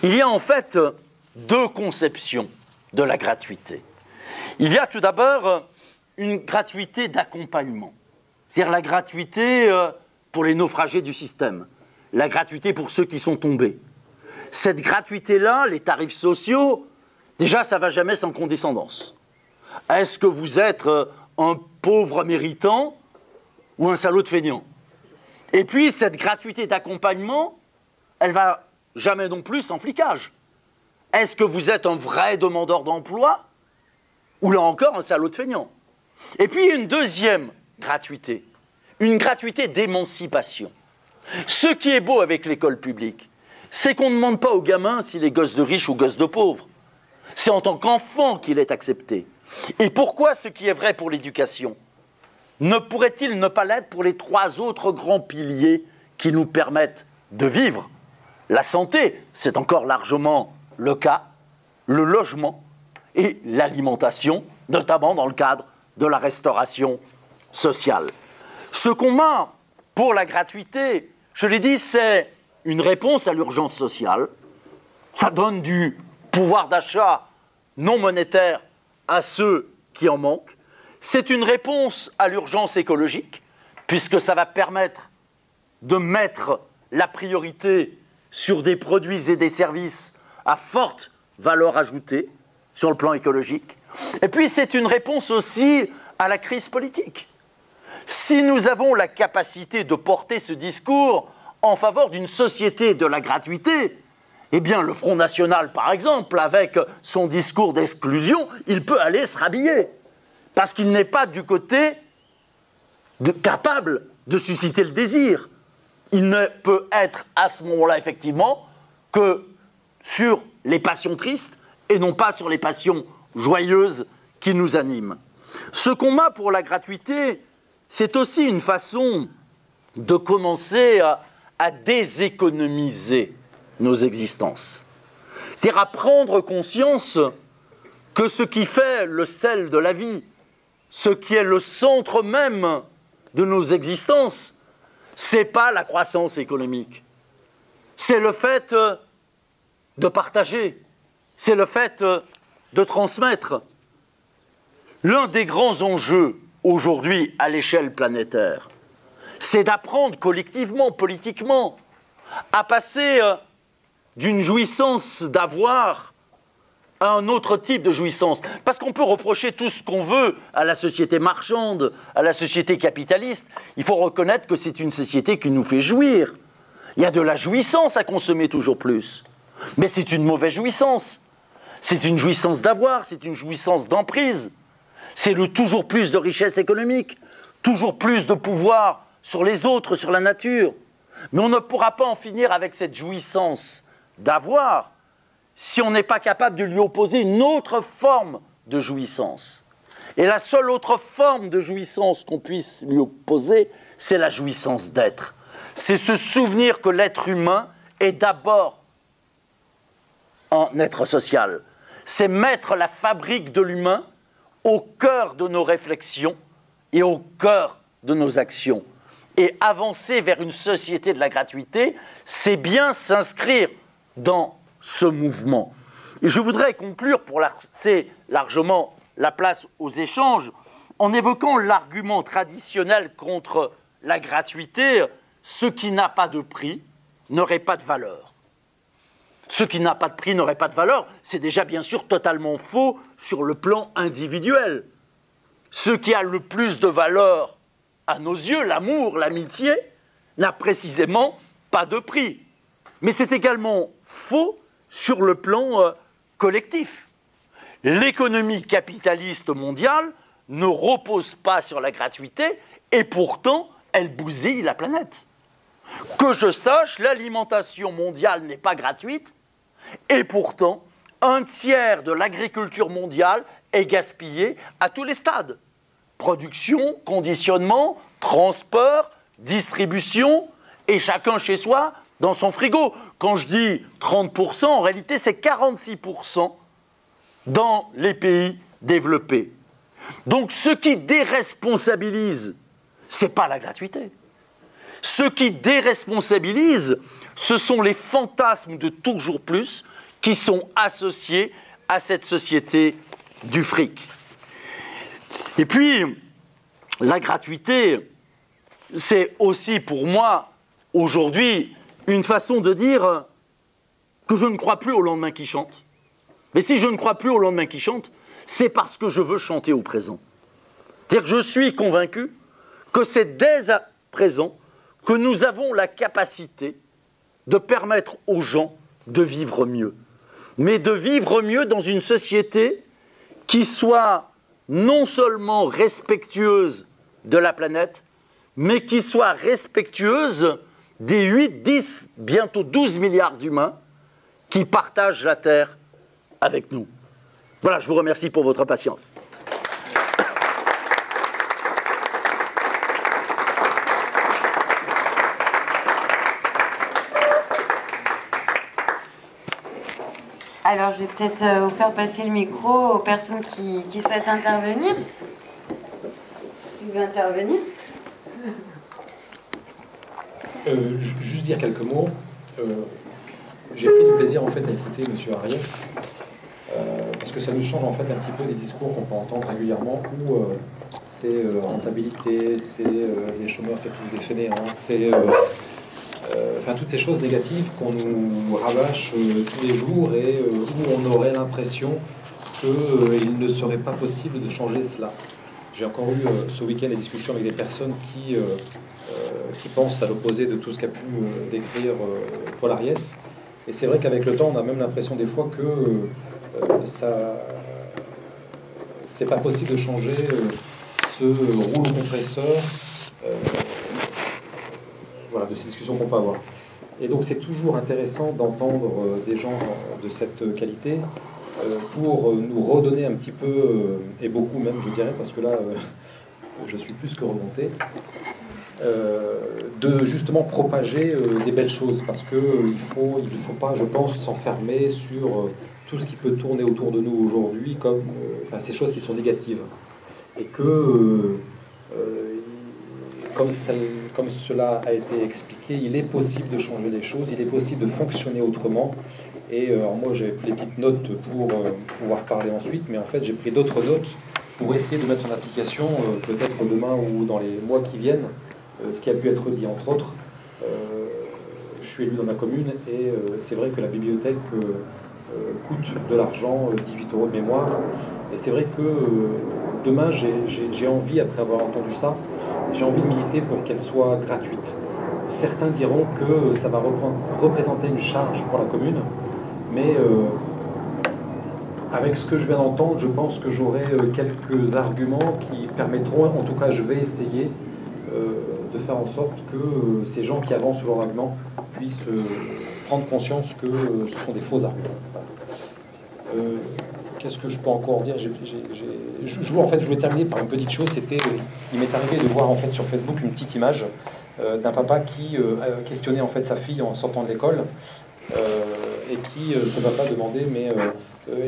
Il y a en fait deux conceptions de la gratuité. Il y a tout d'abord une gratuité d'accompagnement, c'est-à-dire la gratuité pour les naufragés du système, la gratuité pour ceux qui sont tombés. Cette gratuité-là, les tarifs sociaux, déjà ça ne va jamais sans condescendance. Est-ce que vous êtes un pauvre méritant ou un salaud de feignant? Et puis cette gratuité d'accompagnement, elle ne va jamais non plus sans flicage. Est-ce que vous êtes un vrai demandeur d'emploi ou là encore un salaud de feignant? Et puis une deuxième gratuité, une gratuité d'émancipation. Ce qui est beau avec l'école publique, c'est qu'on ne demande pas aux gamins s'il est gosse de riche ou gosse de pauvre. C'est en tant qu'enfant qu'il est accepté. Et pourquoi ce qui est vrai pour l'éducation ne pourrait-il ne pas l'être pour les trois autres grands piliers qui nous permettent de vivre? La santé, c'est encore largement le cas, le logement et l'alimentation, notamment dans le cadre de la restauration sociale. Ce qu'on a pour la gratuité, je l'ai dit, c'est une réponse à l'urgence sociale. Ça donne du pouvoir d'achat non monétaire à ceux qui en manquent. C'est une réponse à l'urgence écologique, puisque ça va permettre de mettre la priorité sur des produits et des services à forte valeur ajoutée sur le plan écologique. Et puis c'est une réponse aussi à la crise politique. Si nous avons la capacité de porter ce discours en faveur d'une société de la gratuité, eh bien le Front National, par exemple, avec son discours d'exclusion, il peut aller se rhabiller. Parce qu'il n'est pas du côté capable de susciter le désir. Il ne peut être à ce moment-là, effectivement, que sur les passions tristes et non pas sur les passions joyeuses qui nous animent. Ce qu'on a pour la gratuité, c'est aussi une façon de commencer à déséconomiser nos existences. C'est-à-dire à prendre conscience que ce qui fait le sel de la vie, ce qui est le centre même de nos existences, ce n'est pas la croissance économique. C'est le fait de partager, c'est le fait de transmettre. L'un des grands enjeux aujourd'hui à l'échelle planétaire, c'est d'apprendre collectivement, politiquement, à passer d'une jouissance d'avoir à un autre type de jouissance. Parce qu'on peut reprocher tout ce qu'on veut à la société marchande, à la société capitaliste. Il faut reconnaître que c'est une société qui nous fait jouir. Il y a de la jouissance à consommer toujours plus. Mais c'est une mauvaise jouissance. C'est une jouissance d'avoir, c'est une jouissance d'emprise. C'est le toujours plus de richesse économique, toujours plus de pouvoir sur les autres, sur la nature. Mais on ne pourra pas en finir avec cette jouissance d'avoir si on n'est pas capable de lui opposer une autre forme de jouissance. Et la seule autre forme de jouissance qu'on puisse lui opposer, c'est la jouissance d'être. C'est se souvenir que l'être humain est d'abord un être social. C'est mettre la fabrique de l'humain au cœur de nos réflexions et au cœur de nos actions. Et avancer vers une société de la gratuité, c'est bien s'inscrire dans ce mouvement. Et je voudrais conclure pour laisser largement la place aux échanges en évoquant l'argument traditionnel contre la gratuité: ce qui n'a pas de prix n'aurait pas de valeur. Ce qui n'a pas de prix n'aurait pas de valeur, c'est déjà bien sûr totalement faux sur le plan individuel. Ce qui a le plus de valeur à nos yeux, l'amour, l'amitié, n'a précisément pas de prix. Mais c'est également faux sur le plan collectif. L'économie capitaliste mondiale ne repose pas sur la gratuité et pourtant elle bousille la planète. Que je sache, l'alimentation mondiale n'est pas gratuite et pourtant un tiers de l'agriculture mondiale est gaspillé à tous les stades. Production, conditionnement, transport, distribution et chacun chez soi dans son frigo. Quand je dis 30%, en réalité, c'est 46% dans les pays développés. Donc, ce qui déresponsabilise, ce n'est pas la gratuité. Ce qui déresponsabilise, ce sont les fantasmes de toujours plus qui sont associés à cette société du fric. Et puis, la gratuité, c'est aussi pour moi, aujourd'hui, une façon de dire que je ne crois plus au lendemain qui chante. Mais si je ne crois plus au lendemain qui chante, c'est parce que je veux chanter au présent. C'est-à-dire que je suis convaincu que c'est dès à présent que nous avons la capacité de permettre aux gens de vivre mieux. Mais de vivre mieux dans une société qui soit non seulement respectueuse de la planète, mais qui soit respectueuse des 8, 10, bientôt 12 milliards d'humains qui partagent la Terre avec nous. Voilà, je vous remercie pour votre patience. Alors, je vais peut-être vous faire passer le micro aux personnes qui souhaitent intervenir. Tu veux intervenir? Juste dire quelques mots. J'ai pris du plaisir en fait à écouter M. Ariès, parce que ça nous change en fait un petit peu des discours qu'on peut entendre régulièrement où c'est rentabilité, c'est les chômeurs, c'est tous des fainéants, c'est enfin toutes ces choses négatives qu'on nous rabâche tous les jours et où on aurait l'impression qu'il ne serait pas possible de changer cela. J'ai encore eu ce week-end des discussions avec des personnes qui pensent à l'opposé de tout ce qu'a pu décrire Paul Ariès. Et c'est vrai qu'avec le temps, on a même l'impression des fois que c'est pas possible de changer ce rouleau compresseur voilà, de ces discussions qu'on peut avoir. Et donc c'est toujours intéressant d'entendre des gens de cette qualité pour nous redonner un petit peu, et beaucoup même je dirais, parce que là je suis plus que remonté, de justement propager des belles choses, parce qu'il il faut pas, je pense, s'enfermer sur tout ce qui peut tourner autour de nous aujourd'hui comme enfin, ces choses qui sont négatives. Et que, comme cela a été expliqué, il est possible de changer les choses, il est possible de fonctionner autrement. Et alors moi, j'ai pris des petites notes pour pouvoir parler ensuite, mais en fait, j'ai pris d'autres notes pour essayer de mettre en application, peut-être demain ou dans les mois qui viennent, ce qui a pu être dit, entre autres. Je suis élu dans ma commune et c'est vrai que la bibliothèque coûte de l'argent, 18 € de mémoire. Et c'est vrai que demain, j'ai envie, après avoir entendu ça, j'ai envie de militer pour qu'elle soit gratuite. Certains diront que ça va représenter une charge pour la commune, mais avec ce que je viens d'entendre, je pense que j'aurai quelques arguments qui permettront, en tout cas je vais essayer de faire en sorte que ces gens qui avancent sur leur argument puissent prendre conscience que ce sont des faux arguments. Qu'est-ce que je peux encore dire? En fait, je voulais terminer par une petite chose. Il m'est arrivé de voir en fait sur Facebook une petite image d'un papa qui questionnait en fait sa fille en sortant de l'école et qui ce papa demandait mais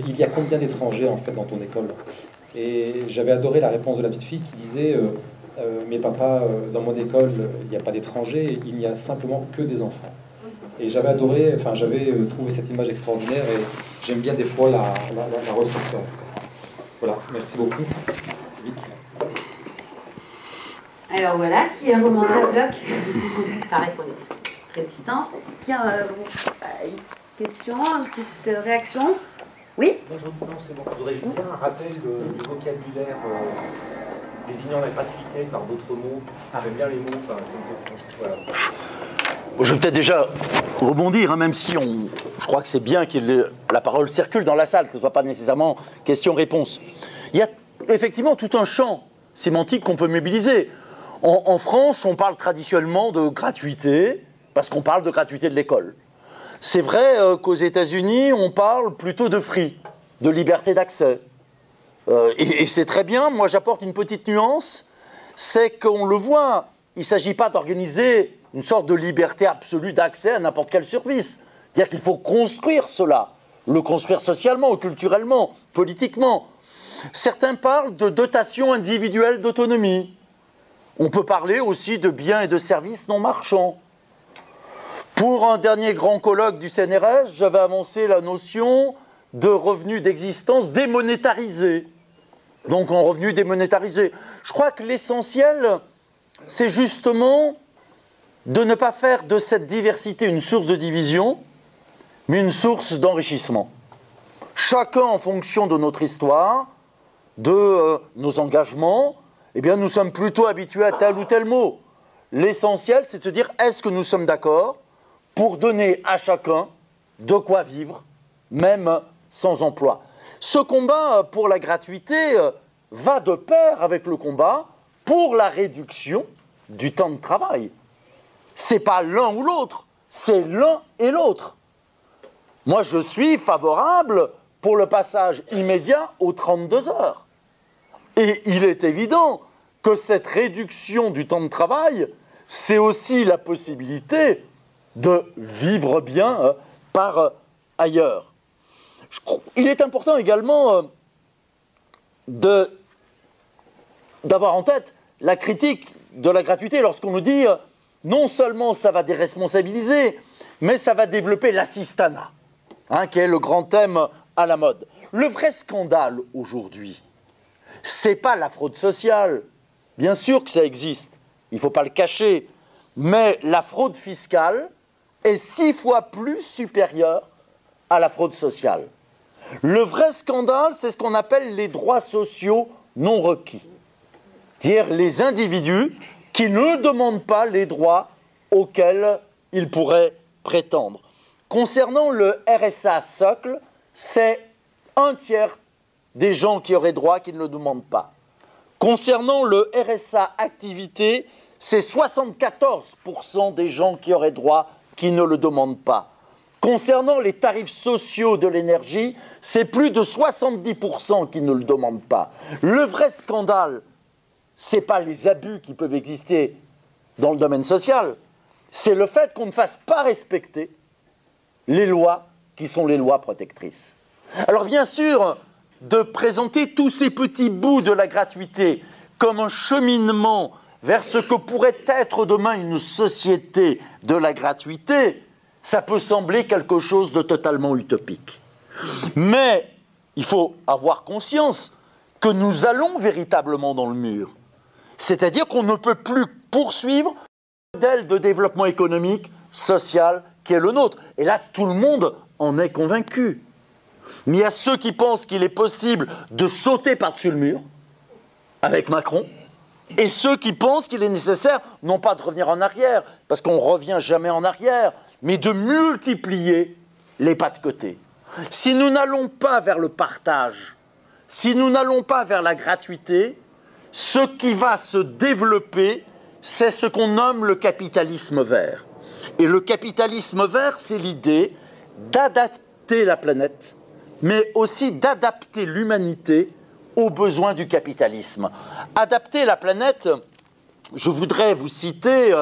il y a combien d'étrangers en fait dans ton école? Et j'avais adoré la réponse de la petite fille qui disait mais papa, dans mon école il n'y a pas d'étrangers, il n'y a simplement que des enfants. Et j'avais adoré, enfin j'avais trouvé cette image extraordinaire et j'aime bien des fois la ressortir. Voilà, merci beaucoup. Vic. Alors voilà, qui est remonté à bloc. Pareil pour les résistances. Qui a une question, une petite réaction? Oui? Non, c'est bon. Je voudrais juste faire un rappel du vocabulaire désignant la gratuité par d'autres mots. J'aime bien les mots, enfin, voilà. Je vais peut-être déjà rebondir, hein, même si je crois que c'est bien que la parole circule dans la salle, que ce ne soit pas nécessairement question-réponse. Il y a effectivement tout un champ sémantique qu'on peut mobiliser. En France, on parle traditionnellement de gratuité, parce qu'on parle de gratuité de l'école. C'est vrai qu'aux États-Unis, on parle plutôt de free, de liberté d'accès. Et c'est très bien. Moi, j'apporte une petite nuance, c'est qu'on le voit. il ne s'agit pas d'organiser une sorte de liberté absolue d'accès à n'importe quel service. C'est-à-dire qu'il faut construire cela, le construire socialement, culturellement, politiquement. Certains parlent de dotation individuelle d'autonomie. On peut parler aussi de biens et de services non marchands. Pour un dernier grand colloque du CNRS, j'avais avancé la notion de revenu d'existence démonétarisé. Donc en revenu démonétarisé. Je crois que l'essentiel, c'est justement de ne pas faire de cette diversité une source de division, mais une source d'enrichissement. Chacun en fonction de notre histoire, de nos engagements, eh bien nous sommes plutôt habitués à tel ou tel mot. L'essentiel, c'est de se dire, est-ce que nous sommes d'accord pour donner à chacun de quoi vivre, même sans emploi. Ce combat pour la gratuité va de pair avec le combat pour la réduction du temps de travail. Ce n'est pas l'un ou l'autre, c'est l'un et l'autre. Moi, je suis favorable pour le passage immédiat aux 32 heures. Et il est évident que cette réduction du temps de travail, c'est aussi la possibilité de vivre bien par ailleurs. Il est important également d'avoir en tête la critique de la gratuité lorsqu'on nous dit non seulement ça va déresponsabiliser, mais ça va développer l'assistanat, qui est le grand thème à la mode. Le vrai scandale aujourd'hui, c'est pas la fraude sociale. Bien sûr que ça existe, il ne faut pas le cacher, mais la fraude fiscale est 6 fois plus supérieure à la fraude sociale. Le vrai scandale, c'est ce qu'on appelle les droits sociaux non requis. C'est-à-dire les individus qui ne demandent pas les droits auxquels ils pourraient prétendre. Concernant le RSA socle, c'est 1/3 des gens qui auraient droit qui ne le demandent pas. Concernant le RSA activité, c'est 74% des gens qui auraient droit qui ne le demandent pas. Concernant les tarifs sociaux de l'énergie, c'est plus de 70% qui ne le demandent pas. Le vrai scandale, ce n'est pas les abus qui peuvent exister dans le domaine social, c'est le fait qu'on ne fasse pas respecter les lois qui sont les lois protectrices. Alors bien sûr, de présenter tous ces petits bouts de la gratuité comme un cheminement vers ce que pourrait être demain une société de la gratuité, ça peut sembler quelque chose de totalement utopique. Mais il faut avoir conscience que nous allons véritablement dans le mur. C'est-à-dire qu'on ne peut plus poursuivre le modèle de développement économique, social qui est le nôtre. Et là, tout le monde en est convaincu. Mais il y a ceux qui pensent qu'il est possible de sauter par-dessus le mur, avec Macron, et ceux qui pensent qu'il est nécessaire, non pas de revenir en arrière, parce qu'on ne revient jamais en arrière, mais de multiplier les pas de côté. Si nous n'allons pas vers le partage, si nous n'allons pas vers la gratuité, ce qui va se développer, c'est ce qu'on nomme le capitalisme vert. Et le capitalisme vert, c'est l'idée d'adapter la planète, mais aussi d'adapter l'humanité aux besoins du capitalisme. Adapter la planète, je voudrais vous citer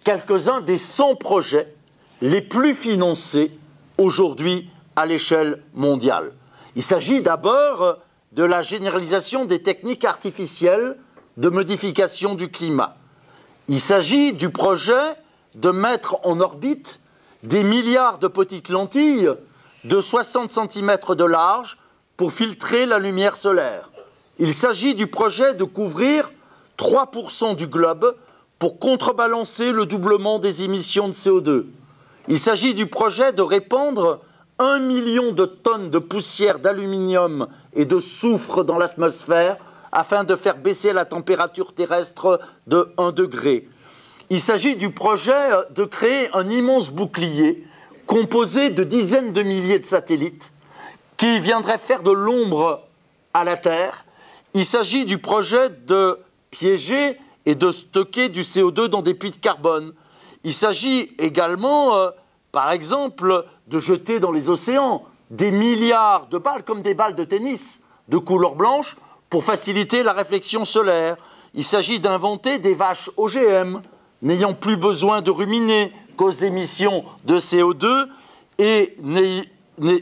quelques-uns des 100 projets les plus financés aujourd'hui à l'échelle mondiale. Il s'agit d'abord de la généralisation des techniques artificielles de modification du climat. Il s'agit du projet de mettre en orbite des milliards de petites lentilles de 60 cm de large pour filtrer la lumière solaire. Il s'agit du projet de couvrir 3% du globe pour contrebalancer le doublement des émissions de CO2. Il s'agit du projet de répandre 1 million de tonnes de poussière d'aluminium et de soufre dans l'atmosphère afin de faire baisser la température terrestre de 1 degré. Il s'agit du projet de créer un immense bouclier composé de dizaines de milliers de satellites qui viendraient faire de l'ombre à la Terre. Il s'agit du projet de piéger et de stocker du CO2 dans des puits de carbone. Il s'agit également, par exemple, de jeter dans les océans des milliards de balles, comme des balles de tennis, de couleur blanche, pour faciliter la réflexion solaire. il s'agit d'inventer des vaches OGM, n'ayant plus besoin de ruminer, cause d'émissions de CO2 et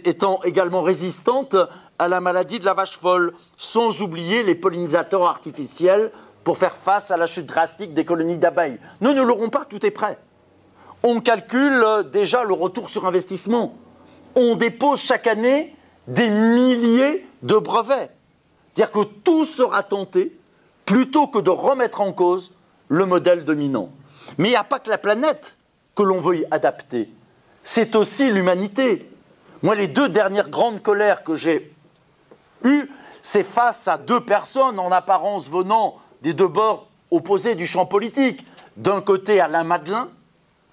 étant également résistantes à la maladie de la vache folle, sans oublier les pollinisateurs artificiels pour faire face à la chute drastique des colonies d'abeilles. Nous ne l'aurons pas, tout est prêt. On calcule déjà le retour sur investissement. On dépose chaque année des milliers de brevets. C'est-à-dire que tout sera tenté plutôt que de remettre en cause le modèle dominant. Mais il n'y a pas que la planète que l'on veut y adapter. C'est aussi l'humanité. Moi, les 2 dernières grandes colères que j'ai eues, c'est face à 2 personnes en apparence venant des 2 bords opposés du champ politique. D'un côté, Alain Madelin,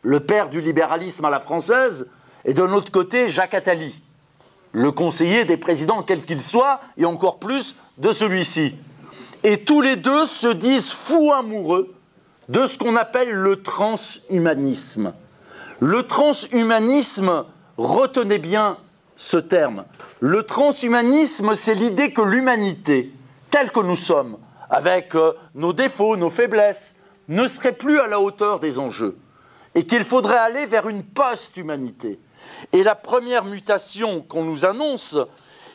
le père du libéralisme à la française, et d'un autre côté, Jacques Attali, le conseiller des présidents, quel qu'il soit, et encore plus de celui-ci. Et tous les 2 se disent fous amoureux de ce qu'on appelle le transhumanisme. Le transhumanisme, retenez bien ce terme, le transhumanisme, c'est l'idée que l'humanité, telle que nous sommes, avec nos défauts, nos faiblesses, ne serait plus à la hauteur des enjeux et qu'il faudrait aller vers une post-humanité. Et la première mutation qu'on nous annonce,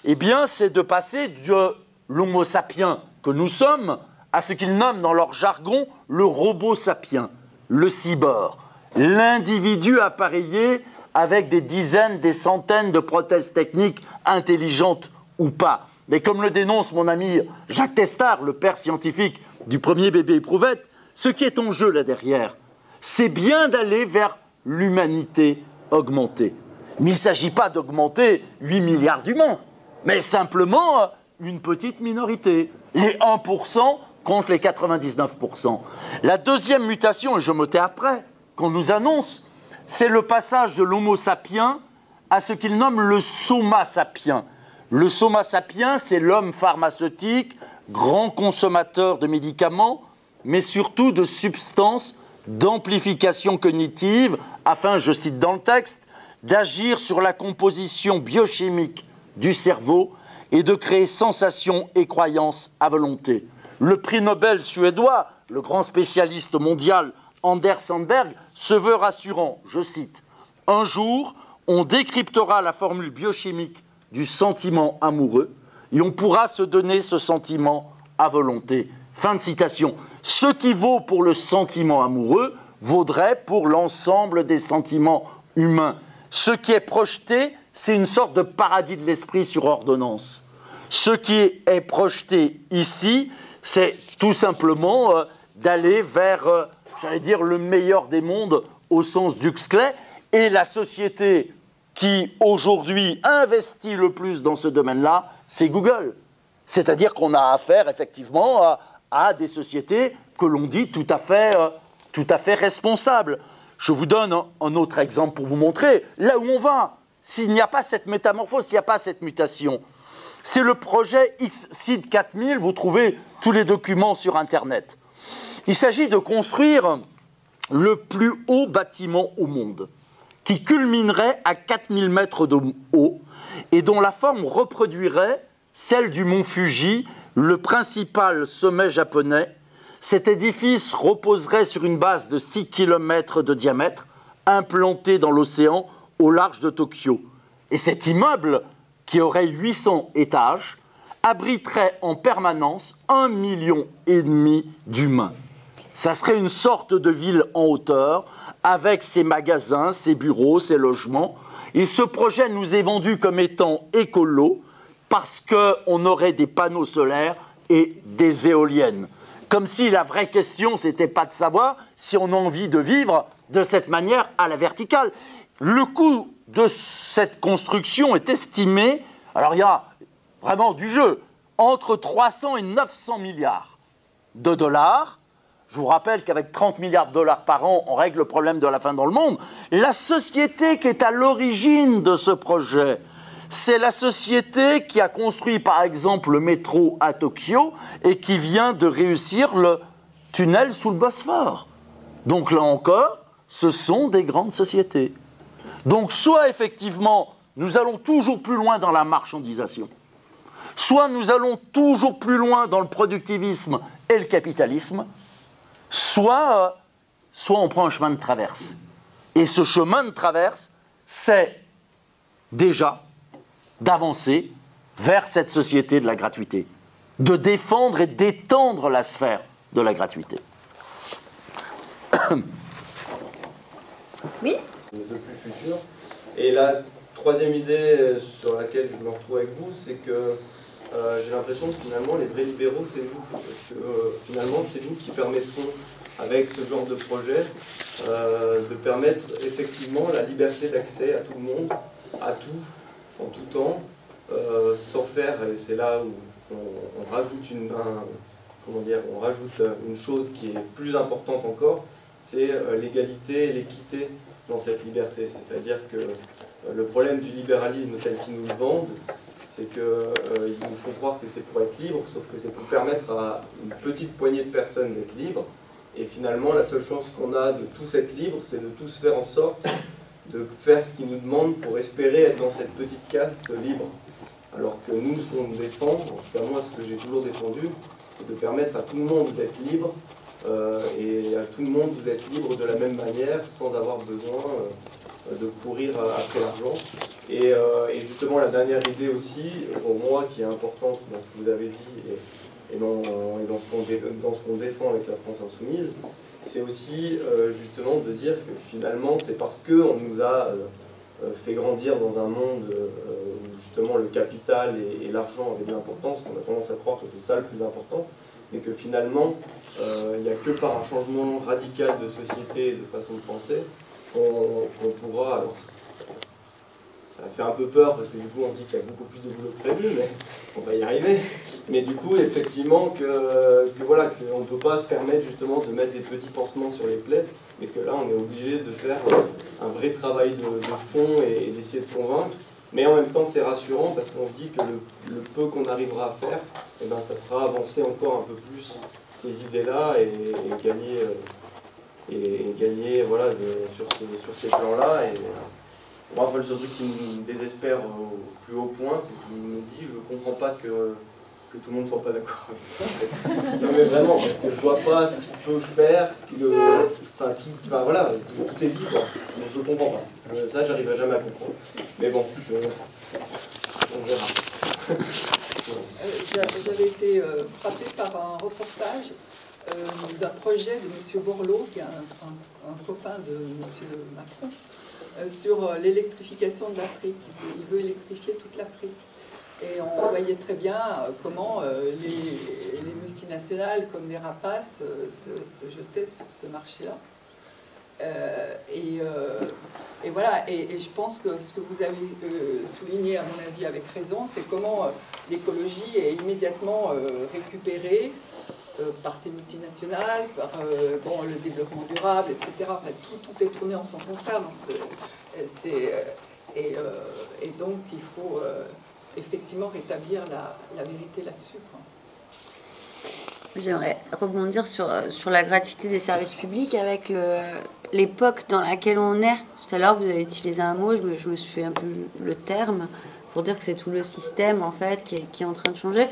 eh bien, c'est de passer de l'homo sapiens que nous sommes à ce qu'ils nomment dans leur jargon le robot sapien, le cyborg, l'individu appareillé avec des dizaines, des centaines de prothèses techniques intelligentes ou pas. Mais comme le dénonce mon ami Jacques Testard, le père scientifique du premier bébé éprouvette, ce qui est en jeu là derrière, c'est bien d'aller vers l'humanité augmentée. Mais il ne s'agit pas d'augmenter 8 milliards d'humains, mais simplement une petite minorité, les 1% contre les 99%. La deuxième mutation, et je me tais après, qu'on nous annonce, c'est le passage de l'homo sapiens à ce qu'il nomme le soma sapiens. Le soma sapiens, c'est l'homme pharmaceutique, grand consommateur de médicaments, mais surtout de substances d'amplification cognitive, afin, je cite dans le texte, d'agir sur la composition biochimique du cerveau et de créer sensations et croyances à volonté. Le prix Nobel suédois, le grand spécialiste mondial Anders Sandberg, se veut rassurant, je cite, « Un jour, on décryptera la formule biochimique du sentiment amoureux et on pourra se donner ce sentiment à volonté. » Fin de citation. Ce qui vaut pour le sentiment amoureux vaudrait pour l'ensemble des sentiments humains. Ce qui est projeté, c'est une sorte de paradis de l'esprit sur ordonnance. Ce qui est projeté ici, c'est tout simplement d'aller vers, j'allais dire, le meilleur des mondes au sens d'Huxley. Et la société qui, aujourd'hui, investit le plus dans ce domaine-là, c'est Google. C'est-à-dire qu'on a affaire, effectivement, à des sociétés que l'on dit tout à fait responsables. Je vous donne un autre exemple pour vous montrer là où on va. S'il n'y a pas cette métamorphose, s'il n'y a pas cette mutation, c'est le projet XSEED 4000, vous trouvez tous les documents sur Internet. Il s'agit de construire le plus haut bâtiment au monde, qui culminerait à 4000 mètres de haut et dont la forme reproduirait celle du mont Fuji, le principal sommet japonais. Cet édifice reposerait sur une base de 6 km de diamètre, implanté dans l'océan au large de Tokyo. Et cet immeuble, qui aurait 800 étages, abriterait en permanence 1,5 million d'humains. Ça serait une sorte de ville en hauteur, avec ses magasins, ses bureaux, ses logements. Et ce projet nous est vendu comme étant écolo, parce qu'on aurait des panneaux solaires et des éoliennes. Comme si la vraie question, ce n'était pas de savoir si on a envie de vivre de cette manière à la verticale. Le coût de cette construction est estimé, alors il y a vraiment du jeu, entre 300 et 900 milliards de dollars. Je vous rappelle qu'avec 30 milliards de dollars par an, on règle le problème de la faim dans le monde. La société qui est à l'origine de ce projet, c'est la société qui a construit, par exemple, le métro à Tokyo et qui vient de réussir le tunnel sous le Bosphore. Donc là encore, ce sont des grandes sociétés. Donc soit effectivement, nous allons toujours plus loin dans la marchandisation, soit nous allons toujours plus loin dans le productivisme et le capitalisme, soit on prend un chemin de traverse. Et ce chemin de traverse, c'est déjà d'avancer vers cette société de la gratuité, de défendre et d'étendre la sphère de la gratuité. Oui. De plus futur. Et la troisième idée sur laquelle je me retrouve avec vous, c'est que j'ai l'impression que finalement les vrais libéraux c'est nous. Parce que finalement c'est nous qui permettrons avec ce genre de projet de permettre effectivement la liberté d'accès à tout le monde, à tout, en tout temps, sans faire, et c'est là où on rajoute on rajoute une chose qui est plus importante encore, c'est l'égalité et l'équité dans cette liberté. C'est-à-dire que le problème du libéralisme tel qu'ils nous le vendent, c'est qu'ils nous font croire que c'est pour être libre, sauf que c'est pour permettre à une petite poignée de personnes d'être libres. Et finalement, la seule chance qu'on a de tous être libres, c'est de tous faire en sorte de faire ce qu'ils nous demandent pour espérer être dans cette petite caste libre. Alors que nous, ce qu'on défend, en tout cas moi, ce que j'ai toujours défendu, c'est de permettre à tout le monde d'être libre, et à tout le monde d'être libre de la même manière, sans avoir besoin de courir après l'argent. Et justement, la dernière idée aussi, pour moi, qui est importante dans ce que vous avez dit, et dans ce qu'on défend avec la France Insoumise, c'est aussi justement de dire que finalement, c'est parce qu'on nous a fait grandir dans un monde où justement le capital et l'argent avaient de l'importance, qu'on a tendance à croire que c'est ça le plus important, mais que finalement, il n'y a que par un changement radical de société et de façon de penser qu'on pourra... Alors, ça fait un peu peur parce que du coup on dit qu'il y a beaucoup plus de boulot que prévu, mais on va y arriver. Mais du coup, effectivement, voilà, qu'on ne peut pas se permettre justement de mettre des petits pansements sur les plaies, mais que là on est obligé de faire un vrai travail de fond et d'essayer de convaincre. Mais en même temps, c'est rassurant parce qu'on se dit que le peu qu'on arrivera à faire, eh ben, ça fera avancer encore un peu plus ces idées-là et gagner voilà, sur ces plans-là. Et moi, après, le seul truc qui me désespère au plus haut point, c'est que je me dis, je ne comprends pas que tout le monde ne soit pas d'accord avec ça. Non mais vraiment, parce que je vois pas ce qu'il peut faire, voilà, tout est dit quoi. Donc je comprends pas. Ça, j'arriverai jamais à comprendre. Mais bon, on verra. J'avais été frappée par un reportage d'un projet de M. Borloo, qui est un copain de M. Macron, sur l'électrification de l'Afrique. Il veut électrifier toute l'Afrique. Et on voyait très bien comment les multinationales, comme des rapaces, se jetaient sur ce marché-là. Et voilà, et je pense que ce que vous avez souligné, à mon avis, avec raison, c'est comment l'écologie est immédiatement récupérée par ces multinationales, par le développement durable, etc. Enfin, tout est tourné en son contraire. Et donc, il faut effectivement rétablir la vérité là-dessus. J'aimerais rebondir sur la gratuité des services publics avec l'époque dans laquelle on est. Tout à l'heure, vous avez utilisé un mot, je me suis fait un peu le terme, pour dire que c'est tout le système, en fait, qui est en train de changer.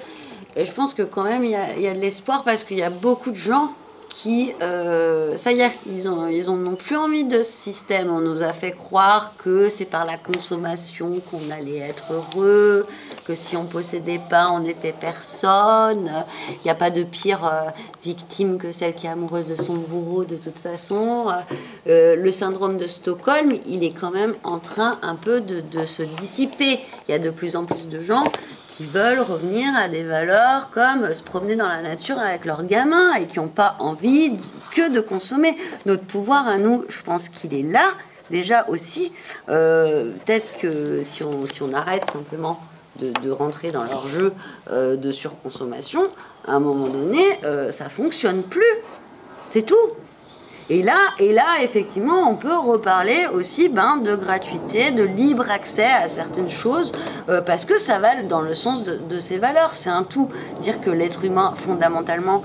Et je pense que quand même, il y a de l'espoir, parce qu'il y a beaucoup de gens qui, ça y est, ils n'ont plus envie de ce système. On nous a fait croire que c'est par la consommation qu'on allait être heureux, que si on possédait pas, on n'était personne. Il n'y a pas de pire victime que celle qui est amoureuse de son bourreau, de toute façon. Le syndrome de Stockholm, il est quand même en train un peu de se dissiper. Il y a de plus en plus de gens qui veulent revenir à des valeurs comme se promener dans la nature avec leurs gamins et qui n'ont pas envie que de consommer. Notre pouvoir à nous, je pense qu'il est là, déjà aussi. Peut-être que si on arrête simplement de rentrer dans leur jeu de surconsommation, à un moment donné, ça ne fonctionne plus. C'est tout. Et là, effectivement, on peut reparler aussi de gratuité, de libre accès à certaines choses, parce que ça va dans le sens de ces valeurs. C'est un tout. Dire que l'être humain, fondamentalement,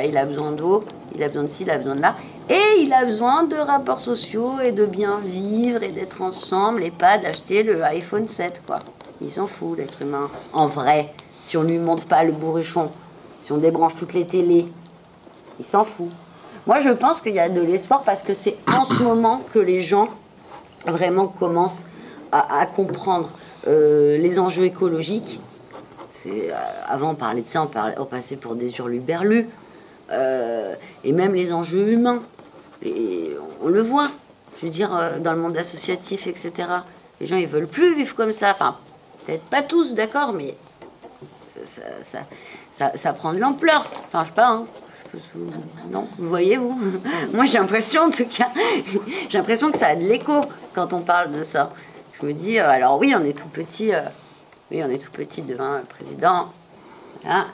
il a besoin d'eau, il a besoin de ci, il a besoin de là, et il a besoin de rapports sociaux et de bien vivre et d'être ensemble, et pas d'acheter le iPhone 7, quoi. Il s'en fout, l'être humain. En vrai, si on ne lui montre pas le bourrichon, si on débranche toutes les télés, Il s'en fout. Moi, je pense qu'il y a de l'espoir parce que c'est en ce moment que les gens vraiment commencent à comprendre les enjeux écologiques. Avant, on parlait de ça, on passait pour des hurluberlus. Et même les enjeux humains. Et on le voit. Je veux dire, dans le monde associatif, etc. Les gens, ils veulent plus vivre comme ça. Enfin, peut-être pas tous, d'accord, mais ça prend de l'ampleur. Enfin, je sais pas, hein. Non, vous voyez, vous? Moi, j'ai l'impression, en tout cas, j'ai l'impression que ça a de l'écho quand on parle de ça. Je me dis, alors oui, on est tout petit, devant le président. Voilà.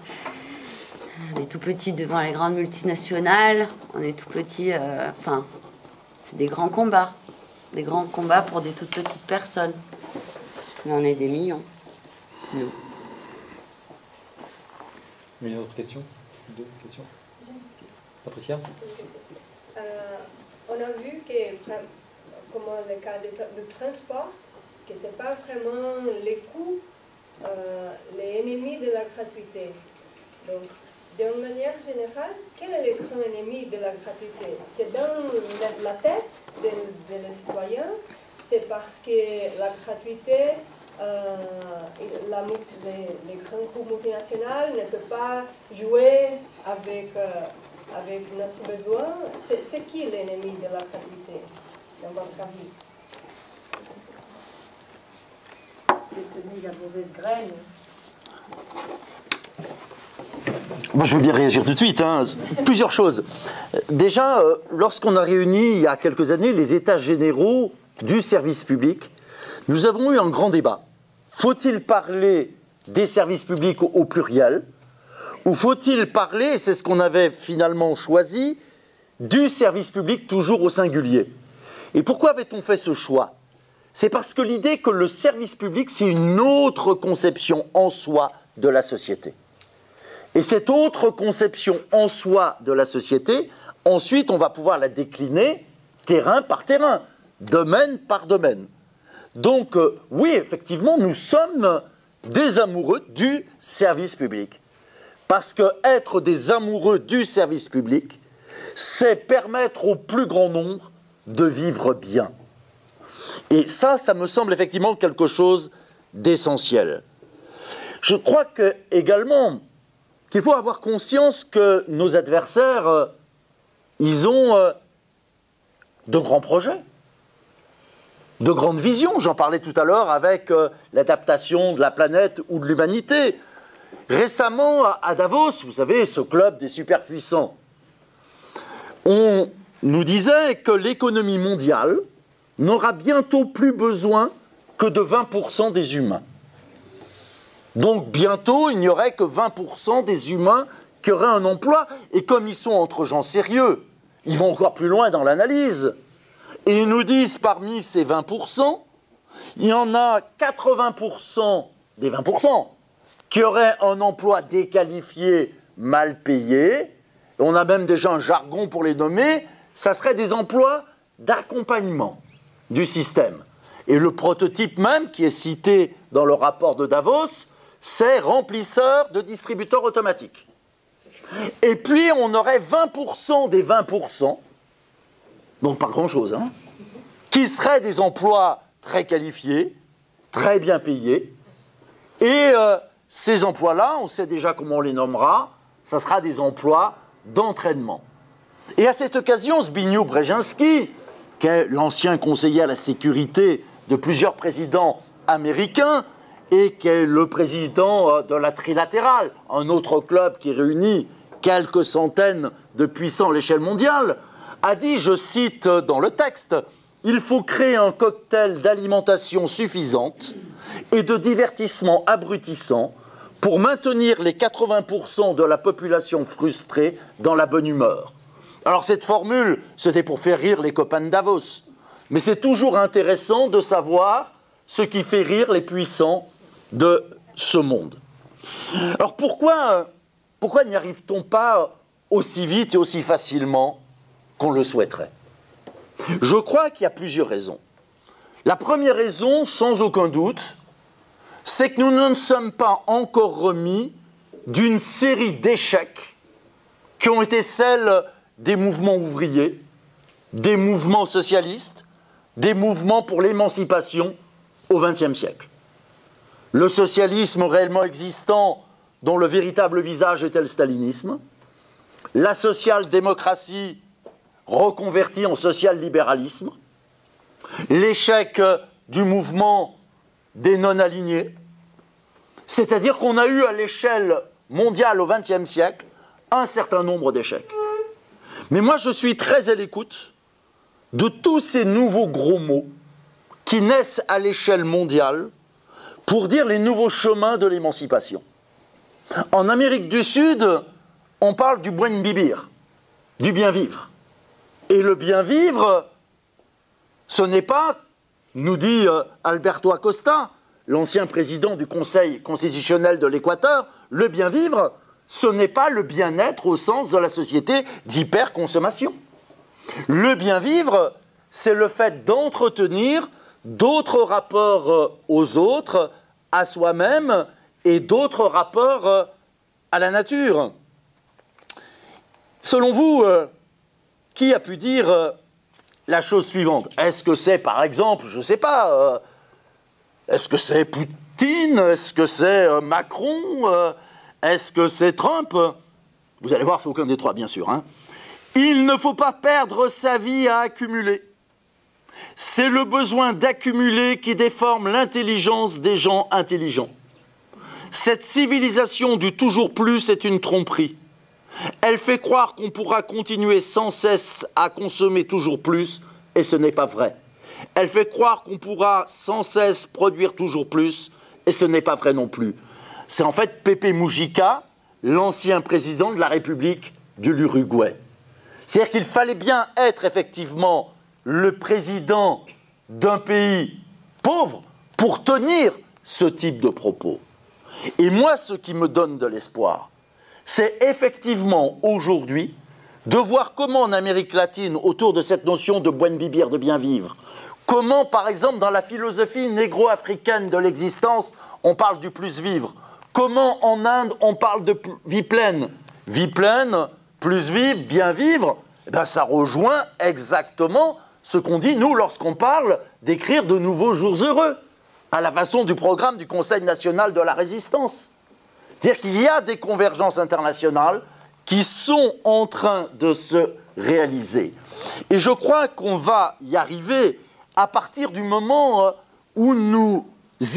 On est tout petit devant les grandes multinationales. On est tout petit, enfin, c'est des grands combats. Des grands combats pour des toutes petites personnes. Mais on est des millions, nous. Une autre question? Deux questions? Patricia? On a vu que, comme le cas de transport, que ce n'est pas vraiment les coûts, les ennemis de la gratuité. Donc, d'une manière générale, quel est le grand ennemi de la gratuité? C'est dans la tête des citoyens, c'est parce que la gratuité, les grands groupes multinationaux ne peuvent pas jouer avec notre besoin. C'est qui l'ennemi de la gratuité, dans votre avis? C'est celui à mauvaise graine. Moi, je veux bien réagir tout de suite. Hein. Plusieurs choses. Déjà, lorsqu'on a réuni il y a quelques années les états généraux du service public, nous avons eu un grand débat. Faut-il parler des services publics au pluriel ou faut-il parler, et c'est ce qu'on avait finalement choisi, du service public toujours au singulier? Et pourquoi avait-on fait ce choix? C'est parce que l'idée que le service public, c'est une autre conception en soi de la société. Et cette autre conception en soi de la société, ensuite, on va pouvoir la décliner terrain par terrain, domaine par domaine. Donc, oui, effectivement, nous sommes des amoureux du service public. Parce que être des amoureux du service public, c'est permettre au plus grand nombre de vivre bien. Et ça me semble effectivement quelque chose d'essentiel. Je crois également qu'il faut avoir conscience que nos adversaires, ils ont de grands projets, de grandes visions. J'en parlais tout à l'heure avec l'adaptation de la planète ou de l'humanité. Récemment, à Davos, vous savez, ce club des superpuissants, on nous disait que l'économie mondiale n'aura bientôt plus besoin que de 20% des humains. Donc bientôt, il n'y aurait que 20% des humains qui auraient un emploi. Et comme ils sont entre gens sérieux, ils vont encore plus loin dans l'analyse. Et ils nous disent, parmi ces 20%, il y en a 80% des 20% qui auraient un emploi déqualifié, mal payé. On a même déjà un jargon pour les nommer. Ça serait des emplois d'accompagnement du système. Et le prototype même, qui est cité dans le rapport de Davos, c'est remplisseur de distributeurs automatiques. Et puis, on aurait 20% des 20%, donc pas grand-chose, hein, qui seraient des emplois très qualifiés, très bien payés. Et ces emplois-là, on sait déjà comment on les nommera, ça sera des emplois d'entraînement. Et à cette occasion, Zbigniew Brzezinski, qui est l'ancien conseiller à la sécurité de plusieurs présidents américains, et qui est le président de la Trilatérale, un autre club qui réunit quelques centaines de puissants à l'échelle mondiale, a dit, je cite dans le texte, « Il faut créer un cocktail d'alimentation suffisante et de divertissement abrutissant pour maintenir les 80% de la population frustrée dans la bonne humeur. » Alors cette formule, c'était pour faire rire les copains de Davos, mais c'est toujours intéressant de savoir ce qui fait rire les puissants de ce monde. Alors pourquoi n'y arrive-t-on pas aussi vite et aussi facilement qu'on le souhaiterait? Je crois qu'il y a plusieurs raisons. La première raison, sans aucun doute, c'est que nous ne sommes pas encore remis d'une série d'échecs qui ont été celles des mouvements ouvriers, des mouvements socialistes, des mouvements pour l'émancipation au XXe siècle. Le socialisme réellement existant, dont le véritable visage était le stalinisme, la social-démocratie reconvertie en social-libéralisme, l'échec du mouvement des non-alignés, c'est-à-dire qu'on a eu à l'échelle mondiale au XXe siècle un certain nombre d'échecs. Mais moi, je suis très à l'écoute de tous ces nouveaux gros mots qui naissent à l'échelle mondiale pour dire les nouveaux chemins de l'émancipation. En Amérique du Sud, on parle du buen vivir, du bien vivre. Et le bien vivre, ce n'est pas, nous dit Alberto Acosta, l'ancien président du Conseil constitutionnel de l'Équateur, le bien vivre, ce n'est pas le bien-être au sens de la société d'hyperconsommation. Le bien vivre, c'est le fait d'entretenir d'autres rapports aux autres, à soi-même, et d'autres rapports à la nature. Selon vous, qui a pu dire la chose suivante? Est-ce que c'est, par exemple, je ne sais pas, est-ce que c'est Poutine? Est-ce que c'est Macron? Est-ce que c'est Trump? Vous allez voir, c'est aucun des trois, bien sûr. Hein. Il ne faut pas perdre sa vie à accumuler. C'est le besoin d'accumuler qui déforme l'intelligence des gens intelligents. Cette civilisation du toujours plus est une tromperie. Elle fait croire qu'on pourra continuer sans cesse à consommer toujours plus, et ce n'est pas vrai. Elle fait croire qu'on pourra sans cesse produire toujours plus, et ce n'est pas vrai non plus. C'est en fait Pepe Mujica, l'ancien président de la République de l'Uruguay. C'est-à-dire qu'il fallait bien être effectivement le président d'un pays pauvre pour tenir ce type de propos. Et moi, ce qui me donne de l'espoir, c'est effectivement aujourd'hui de voir comment en Amérique latine, autour de cette notion de buen vivir, de bien vivre, comment par exemple dans la philosophie négro-africaine de l'existence, on parle du plus vivre, comment en Inde on parle de vie pleine, plus vivre, bien vivre, eh bien, ça rejoint exactement ce qu'on dit nous lorsqu'on parle d'écrire de nouveaux jours heureux, à la façon du programme du Conseil national de la résistance. C'est-à-dire qu'il y a des convergences internationales qui sont en train de se réaliser. Et je crois qu'on va y arriver à partir du moment où nous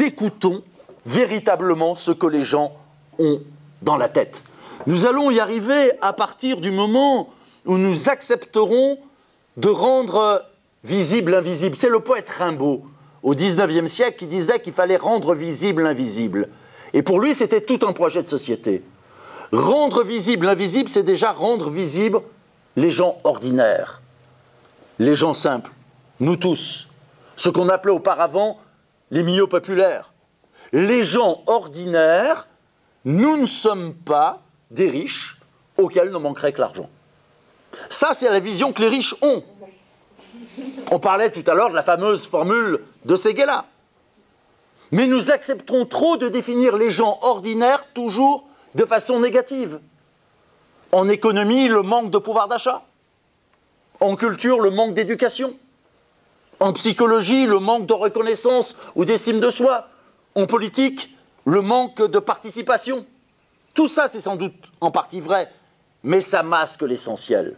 écoutons véritablement ce que les gens ont dans la tête. Nous allons y arriver à partir du moment où nous accepterons de rendre visible l'invisible. C'est le poète Rimbaud, au XIXe siècle, qui disait qu'il fallait rendre visible l'invisible. Et pour lui, c'était tout un projet de société. Rendre visible l'invisible, c'est déjà rendre visible les gens ordinaires, les gens simples, nous tous, ce qu'on appelait auparavant les milieux populaires. Les gens ordinaires, nous ne sommes pas des riches auxquels ne manquerait que l'argent. Ça, c'est la vision que les riches ont. On parlait tout à l'heure de la fameuse formule de Séguéla. Mais nous accepterons trop de définir les gens ordinaires toujours de façon négative. En économie, le manque de pouvoir d'achat. En culture, le manque d'éducation. En psychologie, le manque de reconnaissance ou d'estime de soi. En politique, le manque de participation. Tout ça, c'est sans doute en partie vrai, mais ça masque l'essentiel.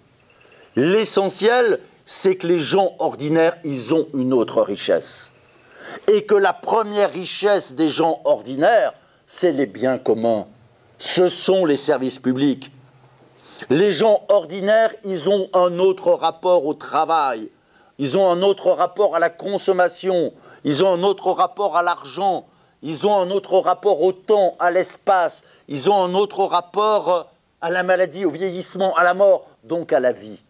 L'essentiel, c'est que les gens ordinaires, ils ont une autre richesse. Et que la première richesse des gens ordinaires, c'est les biens communs. Ce sont les services publics. Les gens ordinaires, ils ont un autre rapport au travail. Ils ont un autre rapport à la consommation. Ils ont un autre rapport à l'argent. Ils ont un autre rapport au temps, à l'espace. Ils ont un autre rapport à la maladie, au vieillissement, à la mort, donc à la vie.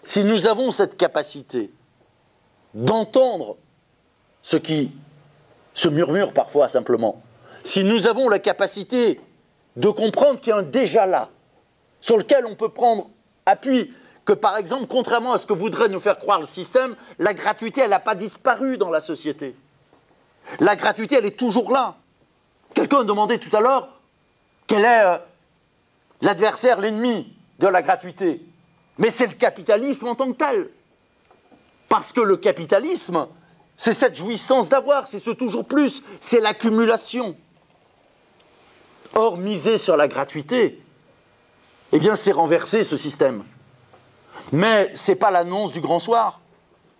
Si nous avons cette capacité d'entendre ce qui se murmure parfois simplement, si nous avons la capacité de comprendre qu'il y a un déjà là, sur lequel on peut prendre appui, que par exemple, contrairement à ce que voudrait nous faire croire le système, la gratuité, elle n'a pas disparu dans la société. La gratuité, elle est toujours là. Quelqu'un demandait tout à l'heure quel est l'adversaire, l'ennemi de la gratuité, mais c'est le capitalisme en tant que tel. Parce que le capitalisme, c'est cette jouissance d'avoir, c'est ce toujours plus, c'est l'accumulation. Or, miser sur la gratuité, eh bien, c'est renverser ce système. Mais ce n'est pas l'annonce du grand soir,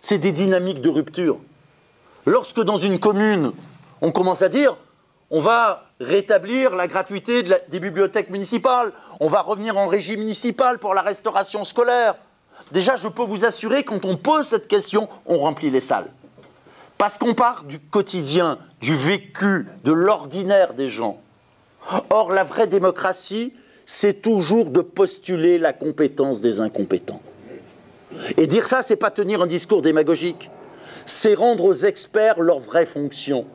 c'est des dynamiques de rupture. Lorsque dans une commune, on commence à dire on va rétablir la gratuité des bibliothèques municipales, on va revenir en régie municipale pour la restauration scolaire. Déjà, je peux vous assurer, quand on pose cette question, on remplit les salles. Parce qu'on part du quotidien, du vécu, de l'ordinaire des gens. Or, la vraie démocratie, c'est toujours de postuler la compétence des incompétents. Et dire ça, c'est pas tenir un discours démagogique. C'est rendre aux experts leur vraie fonction.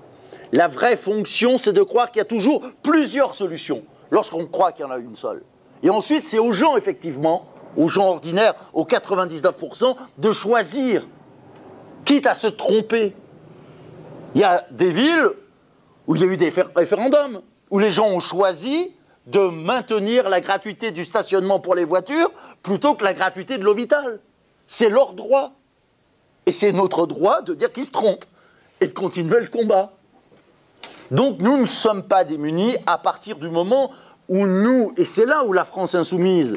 La vraie fonction, c'est de croire qu'il y a toujours plusieurs solutions, lorsqu'on croit qu'il y en a une seule. Et ensuite, c'est aux gens, effectivement, aux gens ordinaires, aux 99%, de choisir, quitte à se tromper. Il y a des villes où il y a eu des référendums, où les gens ont choisi de maintenir la gratuité du stationnement pour les voitures plutôt que la gratuité de l'eau vitale. C'est leur droit. Et c'est notre droit de dire qu'ils se trompent et de continuer le combat. Donc nous ne sommes pas démunis à partir du moment où nous, et c'est là où la France insoumise,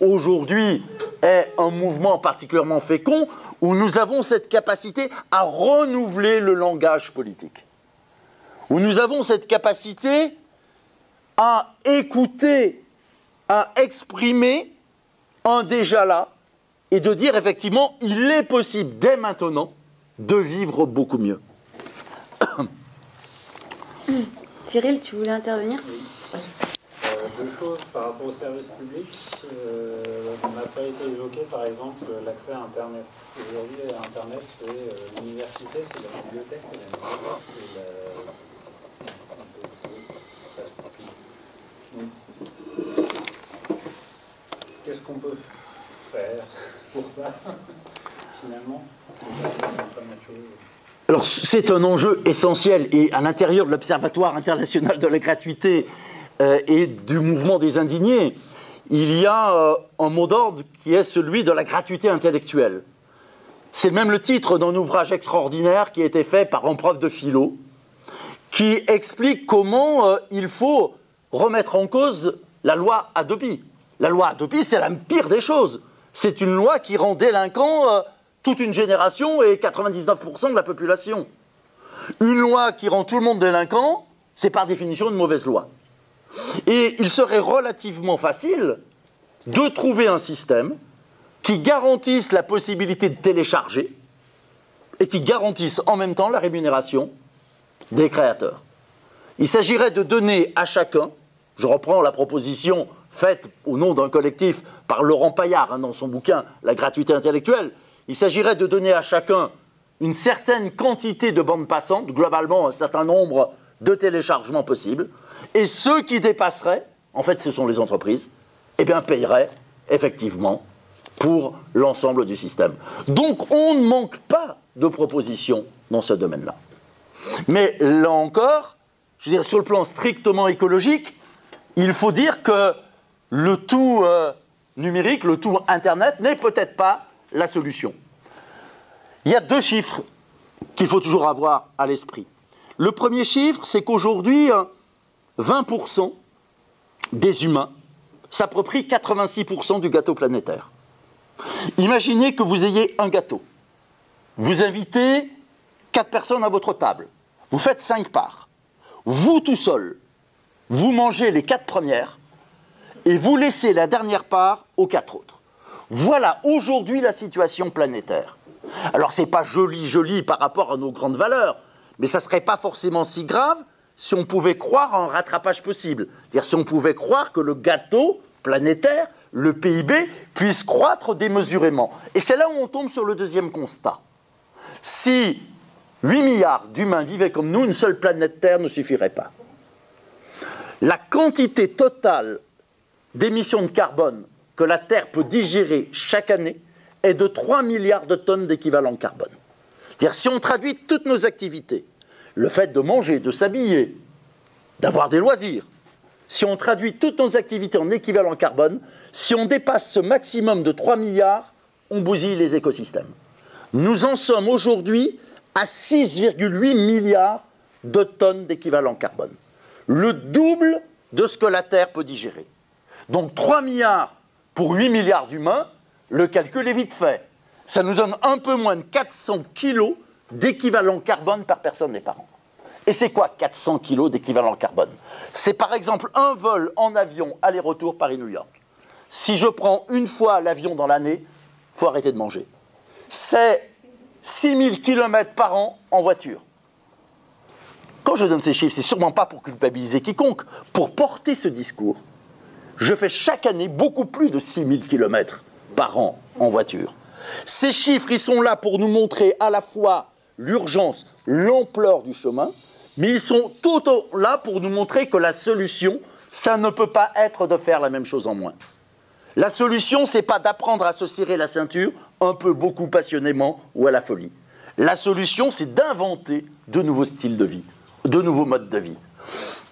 aujourd'hui, est un mouvement particulièrement fécond, où nous avons cette capacité à renouveler le langage politique. Où nous avons cette capacité à écouter, à exprimer un déjà là, et de dire effectivement, il est possible dès maintenant de vivre beaucoup mieux. Cyril, tu voulais intervenir? Oui. Deux choses par rapport au service public. On n'a pas été évoqué, par exemple, l'accès à Internet. Aujourd'hui, Internet, c'est l'université, c'est la bibliothèque, c'est la bibliothèque, c'est la... Qu'est-ce qu'on peut faire pour ça, finalement? Alors, c'est un enjeu essentiel, et à l'intérieur de l'Observatoire international de la gratuité et du mouvement des indignés, il y a un mot d'ordre qui est celui de la gratuité intellectuelle. C'est même le titre d'un ouvrage extraordinaire qui a été fait par un prof de philo, qui explique comment il faut remettre en cause la loi Hadopi. La loi Hadopi, c'est la pire des choses. C'est une loi qui rend délinquant toute une génération et 99% de la population. Une loi qui rend tout le monde délinquant, c'est par définition une mauvaise loi. Et il serait relativement facile de trouver un système qui garantisse la possibilité de télécharger et qui garantisse en même temps la rémunération des créateurs. Il s'agirait de donner à chacun, je reprends la proposition faite au nom d'un collectif par Laurent Paillard dans son bouquin « La gratuité intellectuelle », il s'agirait de donner à chacun une certaine quantité de bandes passantes, globalement un certain nombre de téléchargements possibles, et ceux qui dépasseraient, en fait ce sont les entreprises, eh bien paieraient effectivement pour l'ensemble du système. Donc on ne manque pas de propositions dans ce domaine-là. Mais là encore, je veux dire, sur le plan strictement écologique, il faut dire que le tout numérique, le tout Internet n'est peut-être pas la solution. Il y a deux chiffres qu'il faut toujours avoir à l'esprit. Le premier chiffre, c'est qu'aujourd'hui, 20% des humains s'approprient 86% du gâteau planétaire. Imaginez que vous ayez un gâteau. Vous invitez 4 personnes à votre table. Vous faites 5 parts. Vous tout seul, vous mangez les 4 premières et vous laissez la dernière part aux 4 autres. Voilà aujourd'hui la situation planétaire. Alors c'est pas joli par rapport à nos grandes valeurs, mais ça serait pas forcément si grave si on pouvait croire à un rattrapage possible. C'est-à-dire si on pouvait croire que le gâteau planétaire, le PIB, puisse croître démesurément. Et c'est là où on tombe sur le deuxième constat. Si 8 milliards d'humains vivaient comme nous, une seule planète Terre ne suffirait pas. La quantité totale d'émissions de carbone que la Terre peut digérer chaque année est de 3 milliards de tonnes d'équivalent carbone. C'est-à-dire, si on traduit toutes nos activités, le fait de manger, de s'habiller, d'avoir des loisirs, si on traduit toutes nos activités en équivalent carbone, si on dépasse ce maximum de 3 milliards, on bousille les écosystèmes. Nous en sommes aujourd'hui à 6,8 milliards de tonnes d'équivalent carbone. Le double de ce que la Terre peut digérer. Donc 3 milliards pour 8 milliards d'humains, le calcul est vite fait. Ça nous donne un peu moins de 400 kilos d'équivalent carbone par personne et par an. Et c'est quoi 400 kilos d'équivalent carbone? C'est par exemple un vol en avion aller-retour Paris-New York. Si je prends une fois l'avion dans l'année, il faut arrêter de manger. C'est 6000 km par an en voiture. Quand je donne ces chiffres, c'est sûrement pas pour culpabiliser quiconque, pour porter ce discours. Je fais chaque année beaucoup plus de 6000 km par an en voiture. Ces chiffres, ils sont là pour nous montrer à la fois l'urgence, l'ampleur du chemin, mais ils sont tout là pour nous montrer que la solution, ça ne peut pas être de faire la même chose en moins. La solution, c'est pas d'apprendre à se serrer la ceinture un peu, beaucoup, passionnément ou à la folie. La solution, c'est d'inventer de nouveaux styles de vie, de nouveaux modes de vie.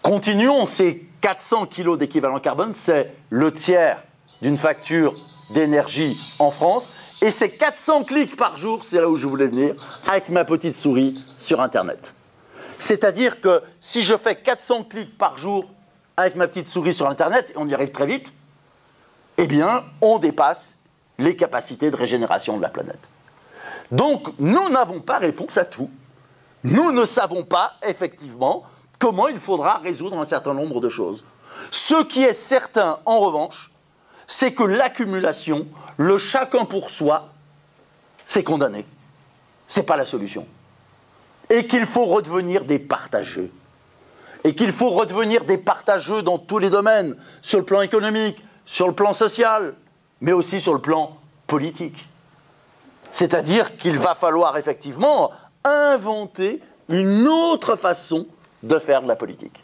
Continuons, ces 400 kilos d'équivalent carbone, c'est le tiers d'une facture d'énergie en France, et c'est 400 clics par jour, c'est là où je voulais venir, avec ma petite souris sur Internet. C'est-à-dire que si je fais 400 clics par jour avec ma petite souris sur Internet, et on y arrive très vite, eh bien, on dépasse les capacités de régénération de la planète. Donc, nous n'avons pas réponse à tout. Nous ne savons pas, effectivement, comment il faudra résoudre un certain nombre de choses. Ce qui est certain, en revanche, c'est que l'accumulation, le chacun pour soi, c'est condamné. Ce n'est pas la solution. Et qu'il faut redevenir des partageux. Et qu'il faut redevenir des partageux dans tous les domaines, sur le plan économique, sur le plan social, mais aussi sur le plan politique. C'est-à-dire qu'il va falloir effectivement inventer une autre façon de faire de la politique.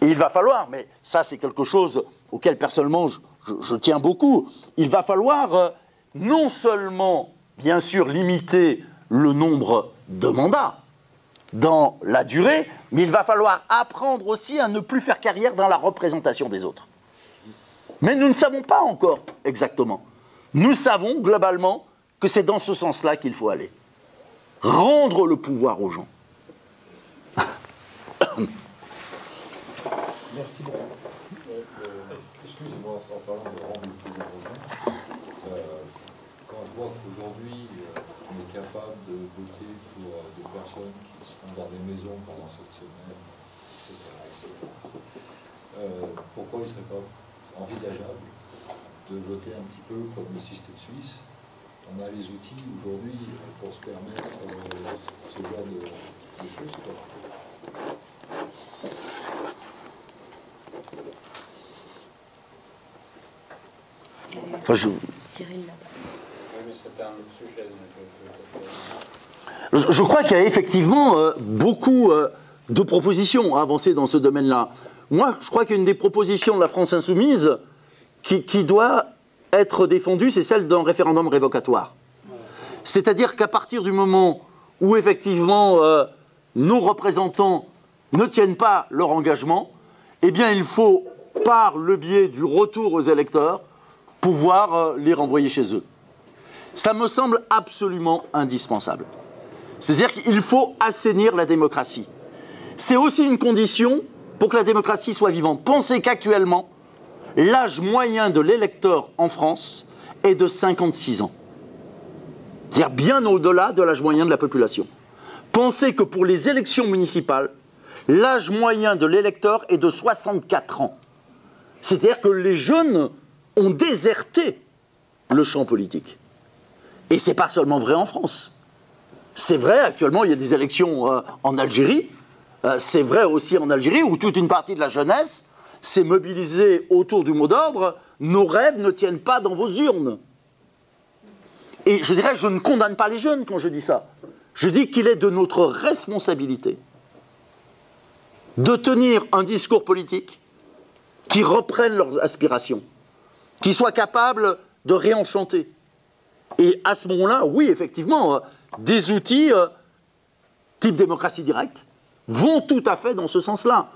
Et il va falloir, mais ça c'est quelque chose auquel personnellement je tiens beaucoup, il va falloir non seulement, bien sûr, limiter le nombre de mandats dans la durée, mais il va falloir apprendre aussi à ne plus faire carrière dans la représentation des autres. Mais nous ne savons pas encore exactement. Nous savons globalement que c'est dans ce sens-là qu'il faut aller. Rendre le pouvoir aux gens. Merci beaucoup. Excusez-moi, en parlant de rendre le pouvoir aux gens, quand je vois qu'aujourd'hui, on est capable de voter pour des personnes qui seront dans des maisons pendant cette semaine, etc., pourquoi il ne serait pas envisageable de voter un petit peu comme le système suisse? On a les outils aujourd'hui pour se permettre ce genre de choses, quoi. Enfin, je crois qu'il y a effectivement beaucoup de propositions à avancer dans ce domaine-là. Moi, je crois qu'une des propositions de la France insoumise qui doit être défendue, c'est celle d'un référendum révocatoire. C'est-à-dire qu'à partir du moment où effectivement nos représentants ne tiennent pas leur engagement, eh bien il faut, par le biais du retour aux électeurs, pouvoir les renvoyer chez eux. Ça me semble absolument indispensable. C'est-à-dire qu'il faut assainir la démocratie. C'est aussi une condition pour que la démocratie soit vivante. Pensez qu'actuellement, l'âge moyen de l'électeur en France est de 56 ans. C'est-à-dire bien au-delà de l'âge moyen de la population. Pensez que pour les élections municipales, l'âge moyen de l'électeur est de 64 ans. C'est-à-dire que les jeunes ont déserté le champ politique. Et ce n'est pas seulement vrai en France. C'est vrai, actuellement, il y a des élections en Algérie. C'est vrai aussi en Algérie, où toute une partie de la jeunesse s'est mobilisée autour du mot d'ordre « Nos rêves ne tiennent pas dans vos urnes ». Et je dirais, je ne condamne pas les jeunes quand je dis ça. Je dis qu'il est de notre responsabilité de tenir un discours politique qui reprenne leurs aspirations, qui soit capable de réenchanter. Et à ce moment-là, oui, effectivement, des outils type démocratie directe vont tout à fait dans ce sens-là.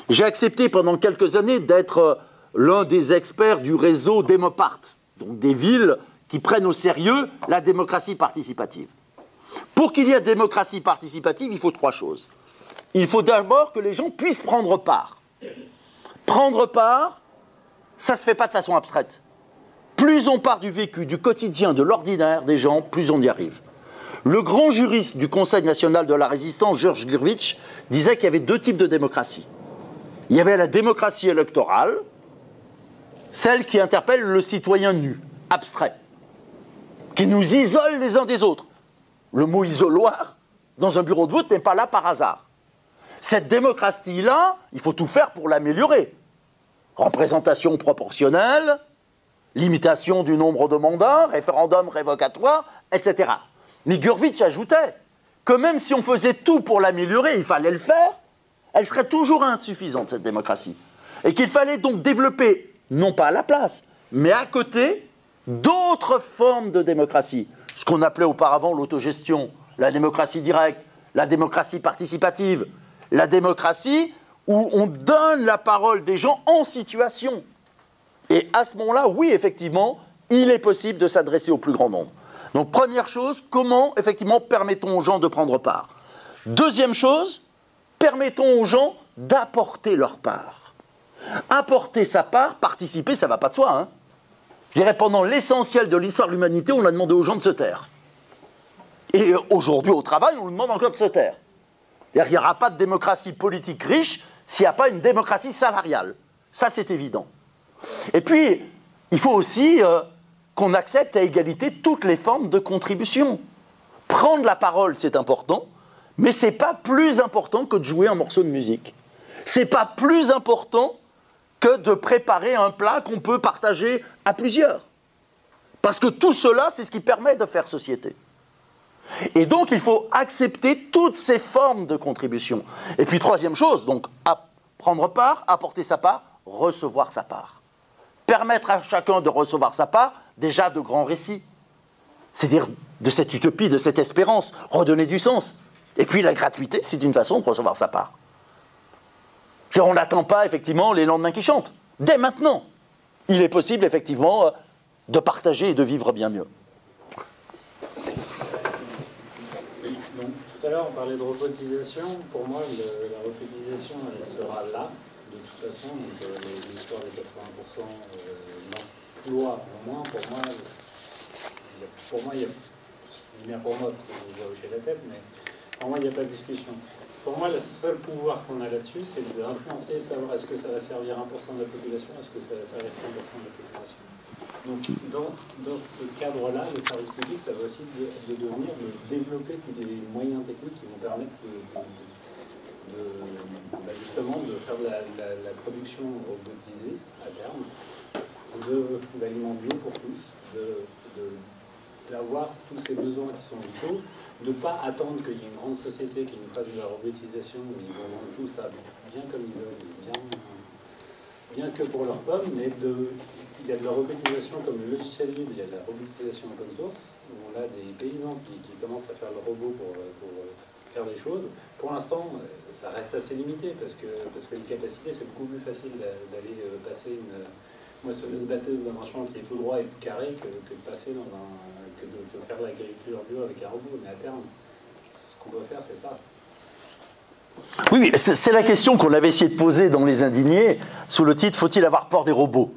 J'ai accepté pendant quelques années d'être l'un des experts du réseau Démopart, donc des villes qui prennent au sérieux la démocratie participative. Pour qu'il y ait démocratie participative, il faut 3 choses. Il faut d'abord que les gens puissent prendre part. Prendre part, ça ne se fait pas de façon abstraite. Plus on part du vécu, du quotidien, de l'ordinaire des gens, plus on y arrive. Le grand juriste du Conseil national de la résistance, Georges Gurvitch, disait qu'il y avait 2 types de démocratie. Il y avait la démocratie électorale, celle qui interpelle le citoyen nu, abstrait, qui nous isole les uns des autres. Le mot isoloir, dans un bureau de vote, n'est pas là par hasard. Cette démocratie-là, il faut tout faire pour l'améliorer. Représentation proportionnelle, limitation du nombre de mandats, référendum révocatoire, etc. Mais Gurvitch ajoutait que même si on faisait tout pour l'améliorer, il fallait le faire, elle serait toujours insuffisante, cette démocratie. Et qu'il fallait donc développer, non pas à la place, mais à côté, d'autres formes de démocratie. Ce qu'on appelait auparavant l'autogestion, la démocratie directe, la démocratie participative, la démocratie où on donne la parole des gens en situation. Et à ce moment-là, oui, effectivement, il est possible de s'adresser au plus grand nombre. Donc, première chose, comment, effectivement, permettons aux gens de prendre part? Deuxième chose, permettons aux gens d'apporter leur part. Apporter sa part, participer, ça ne va pas de soi, hein. Je dirais, pendant l'essentiel de l'histoire de l'humanité, on a demandé aux gens de se taire. Et aujourd'hui, au travail, on nous demande encore de se taire. C'est-à-dire qu'il n'y aura pas de démocratie politique riche s'il n'y a pas une démocratie salariale. Ça, c'est évident. Et puis, il faut aussi qu'on accepte à égalité toutes les formes de contribution. Prendre la parole, c'est important, mais ce n'est pas plus important que de jouer un morceau de musique. Ce n'est pas plus important que de préparer un plat qu'on peut partager à plusieurs. Parce que tout cela, c'est ce qui permet de faire société. Et donc, il faut accepter toutes ces formes de contribution. Et puis, troisième chose, donc, prendre part, apporter sa part, recevoir sa part. Permettre à chacun de recevoir sa part, déjà de grands récits. C'est-à-dire de cette utopie, de cette espérance, redonner du sens. Et puis, la gratuité, c'est une façon de recevoir sa part. On n'attend pas, effectivement, les lendemains qui chantent. Dès maintenant, il est possible, effectivement, de partager et de vivre bien mieux. Donc, tout à l'heure, on parlait de robotisation. Pour moi, la robotisation, elle sera là, de toute façon. Donc, l'histoire des 80% d'emploi, au moins, pour moi, il y a... Je dis bien pour moi, parce que je vous vois hocher la tête, mais pour moi, il n'y a pas de discussion. Pour moi, le seul pouvoir qu'on a là-dessus, c'est d'influencer, savoir est-ce que ça va servir 1% de la population, est-ce que ça va servir 5% de la population. Donc, dans ce cadre-là, le service public, ça va aussi de développer tous les moyens techniques qui vont permettre justement de faire de la production robotisée à terme, d'aliments bio pour tous, d'avoir tous ces besoins qui sont vitaux, de ne pas attendre qu'il y ait une grande société qui nous fasse de la robotisation où ils vont vendre tout ça bien comme ils veulent, bien que pour leurs pommes, mais il y a de la robotisation comme le logiciel libre, il y a de la robotisation open source, où on a des paysans qui commencent à faire le robot pour faire des choses. Pour l'instant, ça reste assez limité parce que les capacités, c'est beaucoup plus facile d'aller passer une moissonneuse batteuse dans un champ qui est tout droit et tout carré que de passer dans que de faire l'agriculture bio avec un robot. Mais à terme, ce qu'on doit faire, c'est ça. Oui, mais c'est la question qu'on avait essayé de poser dans Les Indignés, sous le titre « Faut-il avoir peur des robots ?»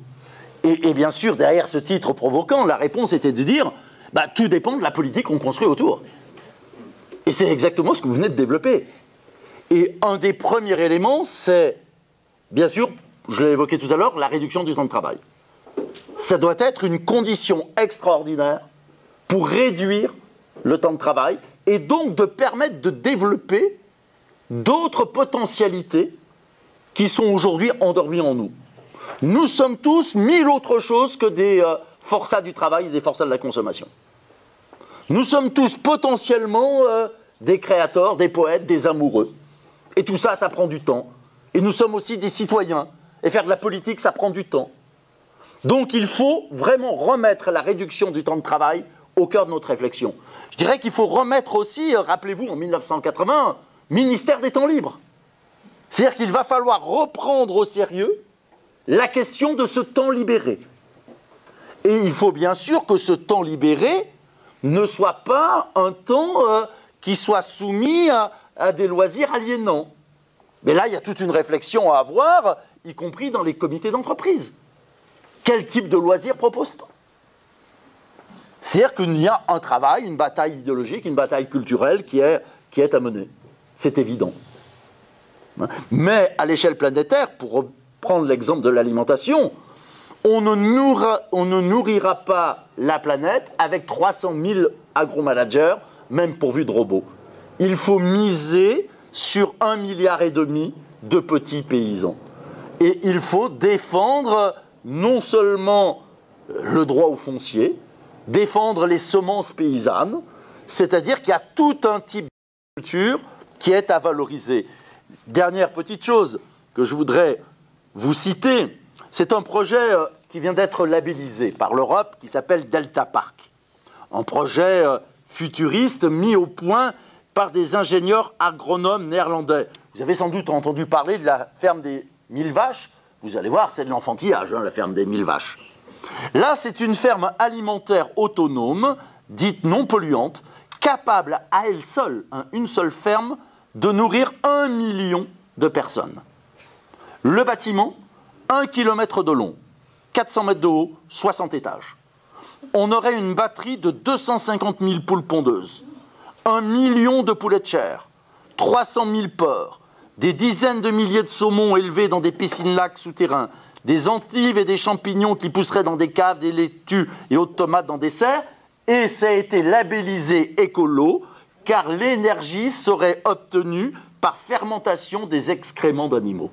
Et bien sûr, derrière ce titre provoquant, la réponse était de dire « Tout dépend de la politique qu'on construit autour. » Et c'est exactement ce que vous venez de développer. Et un des premiers éléments, c'est, bien sûr, je l'ai évoqué tout à l'heure, la réduction du temps de travail. Ça doit être une condition extraordinaire pour réduire le temps de travail et donc de permettre de développer d'autres potentialités qui sont aujourd'hui endormies en nous. Nous sommes tous 1000 autres choses que des forçats du travail et des forçats de la consommation. Nous sommes tous potentiellement des créateurs, des poètes, des amoureux. Et tout ça, ça prend du temps. Et nous sommes aussi des citoyens. Et faire de la politique, ça prend du temps. Donc il faut vraiment remettre la réduction du temps de travail au cœur de notre réflexion. Je dirais qu'il faut remettre aussi, rappelez-vous, en 1980, ministère des temps libres. C'est-à-dire qu'il va falloir reprendre au sérieux la question de ce temps libéré. Et il faut bien sûr que ce temps libéré ne soit pas un temps qui soit soumis à des loisirs aliénants. Mais là, il y a toute une réflexion à avoir, y compris dans les comités d'entreprise. Quel type de loisirs propose-t-on? C'est-à-dire qu'il y a un travail, une bataille idéologique, une bataille culturelle qui est à mener. C'est évident. Mais à l'échelle planétaire, pour reprendre l'exemple de l'alimentation, on ne nourrira pas la planète avec 300 000 agromanagers, même pourvus de robots. Il faut miser sur 1,5 milliard de petits paysans. Et il faut défendre non seulement le droit au foncier, défendre les semences paysannes, c'est-à-dire qu'il y a tout un type de culture qui est à valoriser. Dernière petite chose que je voudrais vous citer, c'est un projet qui vient d'être labellisé par l'Europe qui s'appelle Delta Park. Un projet futuriste mis au point par des ingénieurs agronomes néerlandais. Vous avez sans doute entendu parler de la ferme des 1000 vaches. Vous allez voir, c'est de l'enfantillage, la ferme des 1000 vaches. Là, c'est une ferme alimentaire autonome, dite non polluante, capable à elle seule, une seule ferme, de nourrir 1 million de personnes. Le bâtiment, 1 km de long, 400 mètres de haut, 60 étages. On aurait une batterie de 250 000 poules pondeuses, 1 million de poulets de chair, 300 000 porcs, des dizaines de milliers de saumons élevés dans des piscines-lacs souterrains, des endives et des champignons qui pousseraient dans des caves, des laitues et autres tomates dans des serres, et ça a été labellisé écolo, car l'énergie serait obtenue par fermentation des excréments d'animaux.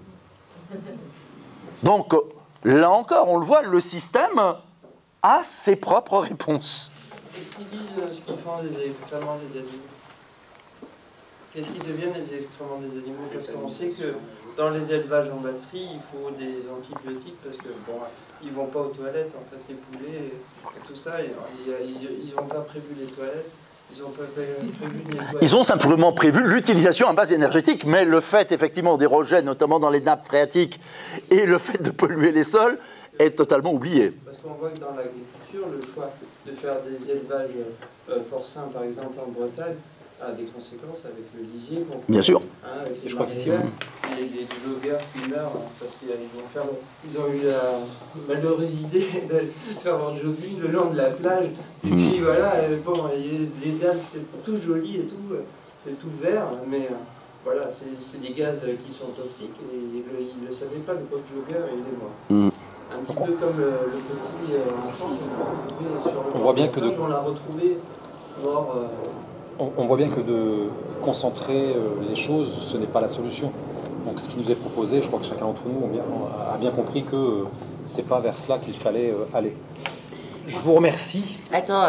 Donc, là encore, on le voit, le système a ses propres réponses. Qu'est-ce qu'ils disent, ce qu'ils font des excréments des animaux? Qu'est-ce qui deviennent les excréments des animaux? Parce qu'on sait que dans les élevages en batterie, il faut des antibiotiques parce que bon, ils vont pas aux toilettes en fait, les poulets et tout ça. Ils n'ont pas prévu les toilettes. Ils ont pas prévu de nettoyer. Ils ont simplement prévu l'utilisation à base énergétique, mais le fait effectivement des rejets, notamment dans les nappes phréatiques, et le fait de polluer les sols est totalement oublié. Parce qu'on voit que dans l'agriculture, le choix de faire des élevages porcins, par exemple en Bretagne, a des conséquences avec le lisier. Bien sûr. Avec les je crois qu'ici, les joggers qui meurent parce qu'ils ont eu la malheureuse idée de faire leur jogging le long de la plage. Et puis voilà, bon, les algues c'est tout joli et tout, c'est tout vert, mais voilà, c'est des gaz qui sont toxiques et ils ne le savaient pas, le pauvre jogger, il est mort. Un petit peu comme le petit enfant on voit bien que on l'a retrouvé mort. On voit bien que de concentrer les choses, ce n'est pas la solution. Donc ce qui nous est proposé, je crois que chacun d'entre nous a bien compris que ce n'est pas vers cela qu'il fallait aller. Je vous remercie. Attends,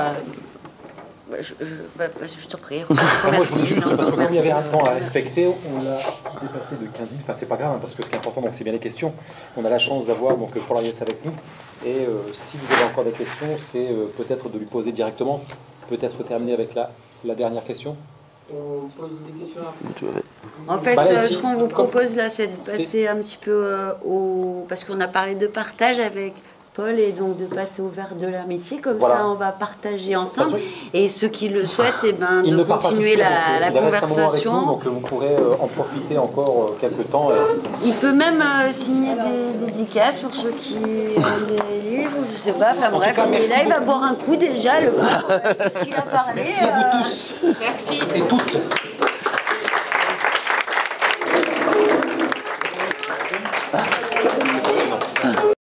je te prie. Moi, je voulais juste, parce que comme il y avait un temps à respecter, on l'a dépassé de 15 minutes. Enfin, c'est pas grave, hein, parce que ce qui est important, donc, c'est bien les questions. On a la chance d'avoir donc Paul Ariès avec nous. Et si vous avez encore des questions, c'est peut-être de lui poser directement. Peut-être terminer avec la dernière question. On pose des questions après. En fait, là, ce qu'on vous propose là, c'est de passer un petit peu parce qu'on a parlé de partage avec Paul et donc de passer au verre de l'amitié. Comme ça, on va partager ensemble. Et ceux qui le souhaitent, de continuer la conversation. Nous, donc vous pourrez en profiter encore quelques temps. Il peut même signer des dédicaces pour ceux qui ont des livres, je sais pas. Enfin bref, il est là, il va boire un coup déjà. Ce qu'il a parlé. Merci à vous tous. Merci. Et toutes.